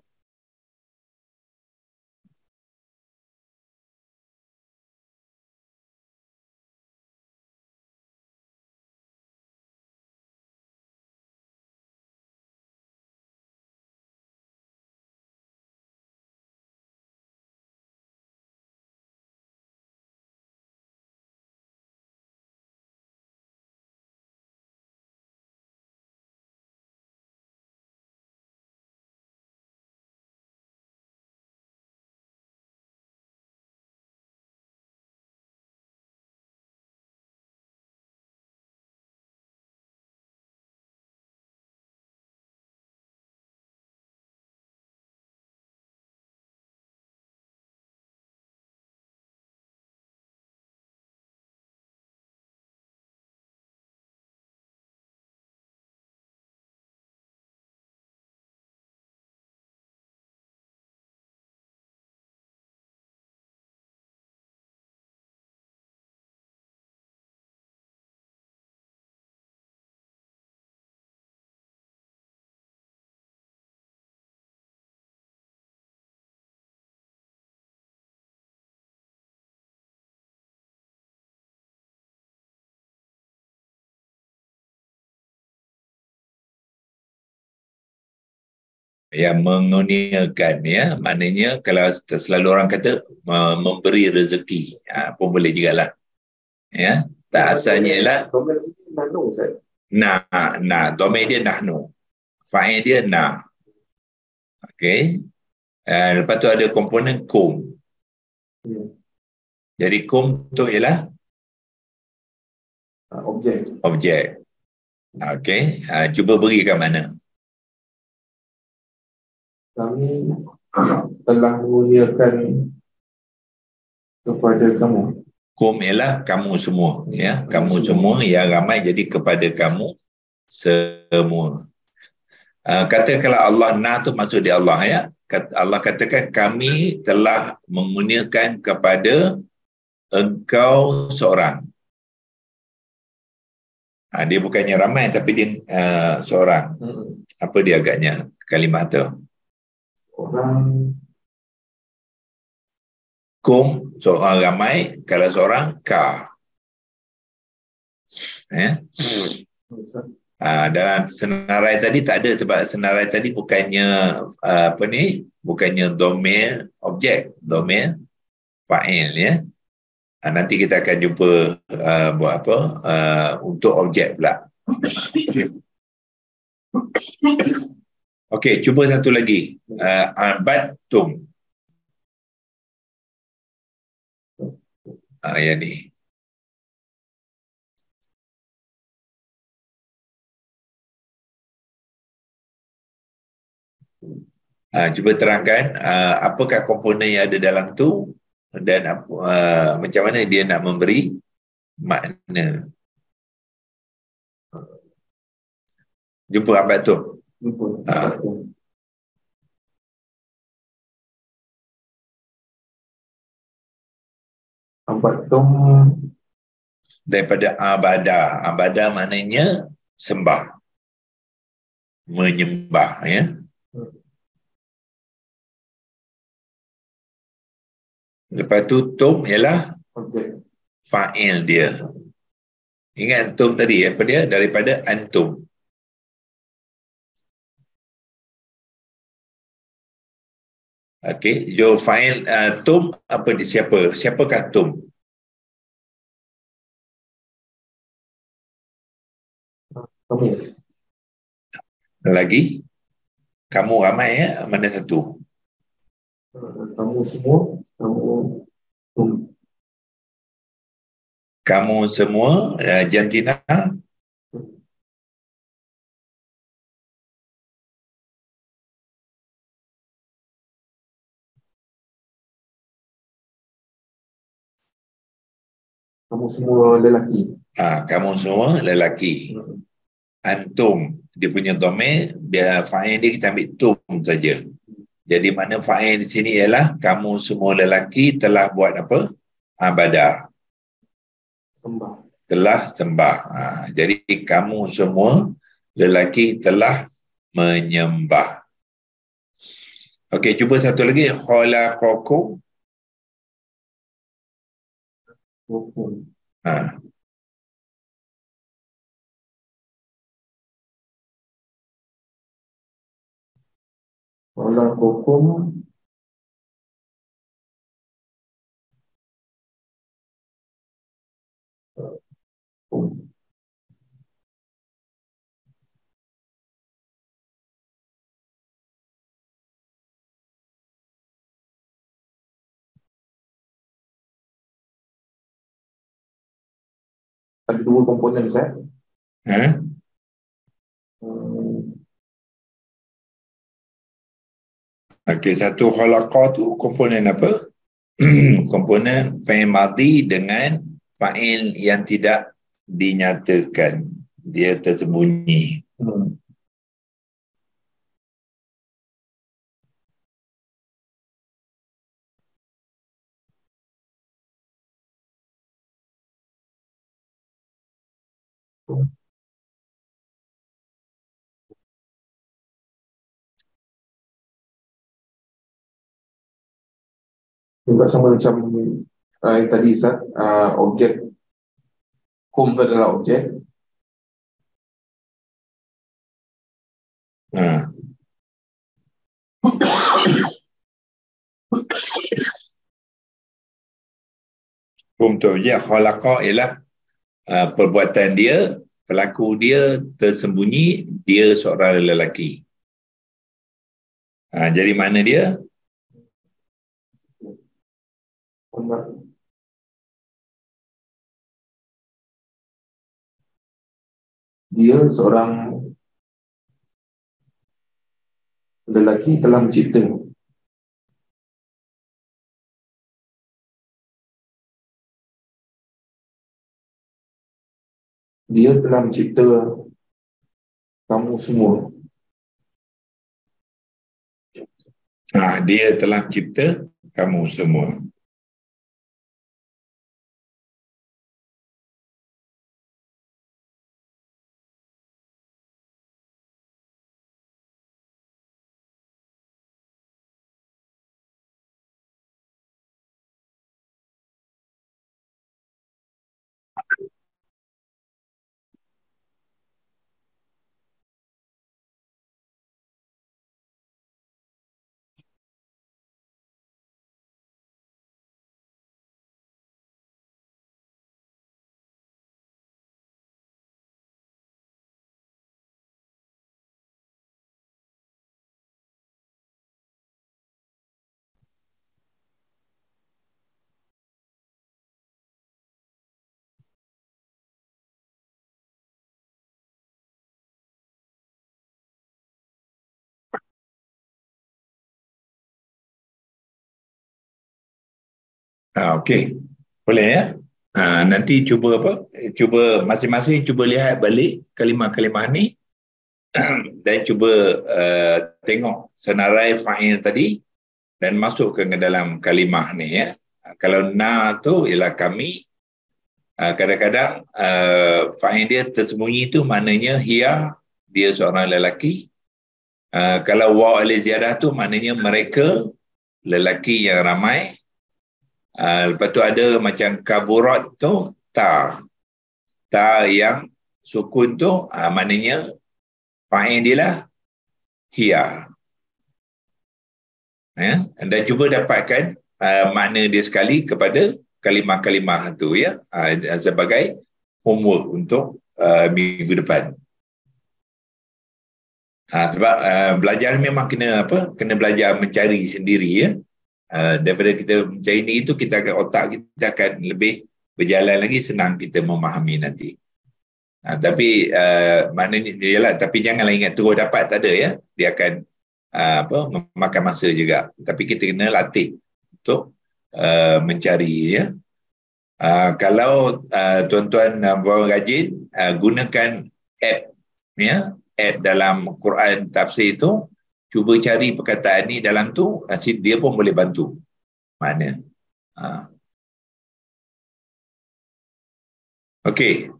yang mengurniakan, ya, maknanya kalau selalu orang kata memberi rezeki, pun boleh jugalah, ya. Tak asalnya ialah domain dia nahnu, fa'il dia na. Okey. Lepas tu ada komponen kum. Jadi kum tu ialah objek. Okey. Cuba berikan mana. Kami telah mengurniakan kepada kamu. Kum ialah kamu semua, ya. Kamu semua yang ramai, jadi kepada kamu semua. Kata kalau Allah na tu maksud dia Allah, ya. Allah katakan kami telah mengurniakan kepada engkau seorang. Dia bukannya ramai tapi dia seorang. Apa dia agaknya kalimah tu? Orang kum seorang ramai, kalau seorang ka. Dan senarai tadi tak ada, sebab senarai tadi bukannya bukannya domain objek, domain fa'il, ya. Nanti kita akan jumpa buat apa untuk objek pula. Okey, cuba satu lagi. Abattum. Yang ni. Cuba terangkan apakah komponen yang ada dalam tu dan macam mana dia nak memberi makna. Jumpa abad tu. Abattum daripada abada maknanya sembah, menyembah, ya. Lepas tu tum ialah fa'il dia. Ingat tum tadi, apa dia? Daripada antum. Okey, jo fa'il tum apa dia, siapa? Siapakah tum? kamu. Lagi? Kamu ramai, ya? Mana satu? Kamu semua, Kamu semua, jantina. kamu semua lelaki. Kamu semua lelaki. Antum, dia punya domain, dia fa'il dia kita ambil tum saja. Jadi mana fa'il di sini ialah kamu semua lelaki telah buat apa? Ibadah. Sembah. Telah sembah. Jadi kamu semua lelaki telah menyembah. Okey, cuba satu lagi. Khalaqakum. Khalaqakum ada dua komponen, Ustaz. Okey, satu khalaqa tu komponen apa? Komponen fa'il madhi dengan fa'il yang tidak dinyatakan. Dia tersembunyi. Juga sama macam tadi, Ustaz, objek kum itu adalah objek. Untuk je khalaqa ialah perbuatan dia, pelaku dia tersembunyi, dia seorang lelaki. Jadi mana dia? Dia seorang lelaki telah mencipta. Dia telah mencipta kamu semua. Dia telah mencipta kamu semua. Okey. Boleh ya? Nanti cuba apa? Cuba masing-masing cuba lihat balik kalimah-kalimah ni dan cuba tengok senarai fa'il tadi dan masukkan ke dalam kalimah ni ya. Kalau na tu ialah kami, kadang-kadang fa'il dia tersembunyi tu maknanya hiya, dia seorang lelaki. Kalau waw alif ziyadah tu maknanya mereka, lelaki yang ramai. Lepas tu ada macam kaburat tu ta yang sukun tu maknanya fa'il dia lah hiya ya? Dan cuba dapatkan makna dia sekali kepada kalimah-kalimah tu ya, sebagai homework untuk minggu depan. Sebab belajar memang kena belajar mencari sendiri ya. Daripada kita mencari ni itu, kita akan otak kita akan lebih berjalan lagi, senang kita memahami nanti. Tapi maknanya ialah, tapi janganlah ingat terus dapat, tak ada ya. Dia akan memakan masa juga. Tapi kita kena latih untuk mencari ya. Kalau tuan-tuan baru rajin gunakan app ya, app dalam Quran tafsir itu, cuba cari perkataan ni dalam tu, dia pun boleh bantu. Mana? Okey.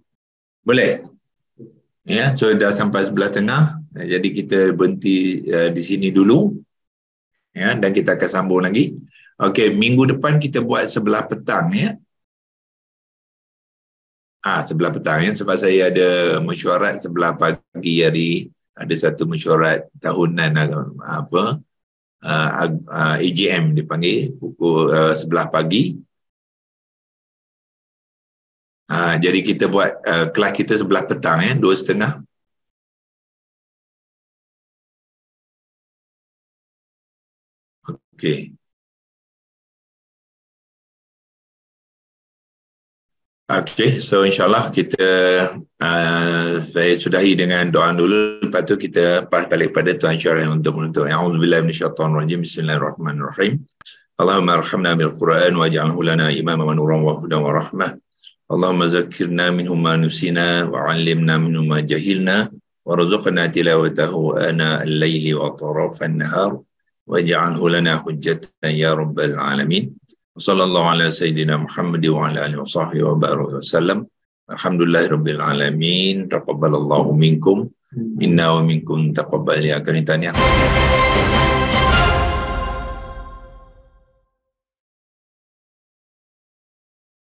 Boleh? Ya, so dah sampai sebelah tengah. Jadi kita berhenti di sini dulu. Ya, dan kita akan sambung lagi. Okey, minggu depan kita buat sebelah petang ya. Sebelah petang ya, sebab saya ada mesyuarat sebelah pagi hari. Ada satu mesyuarat tahunan AGM dipanggil pukul 11 pagi. Jadi kita buat kelas kita sebelah petang ya, 2:30. Okey. Okey, so insyaAllah kita saya sudahi dengan doa dulu, lepas tu kita balik pada Tuan Syarah untuk menuntut. A'udzubillahi minasyaitonirrajim. Bismillahirrahmanirrahim. Allahumma arhamna bil Qur'an waj'alhu lana imaman wa nuran wa hudan wa rahmah. Allahumma zakkirna minhu ma nusina wa 'allimna minhu ma jahilna warzuqna tilawatahu ana al-laili wa atrafan nahar waj'alhu lana hujjatan ya rabbal alamin. Sallallahu ala sayyidina Muhammad wa ala alihi wa sahbihi wa baraka wasallam. Alhamdulillahirabbil alamin. Taqabbalallahu minkum inna wa minkum taqabbal ya kanitanya.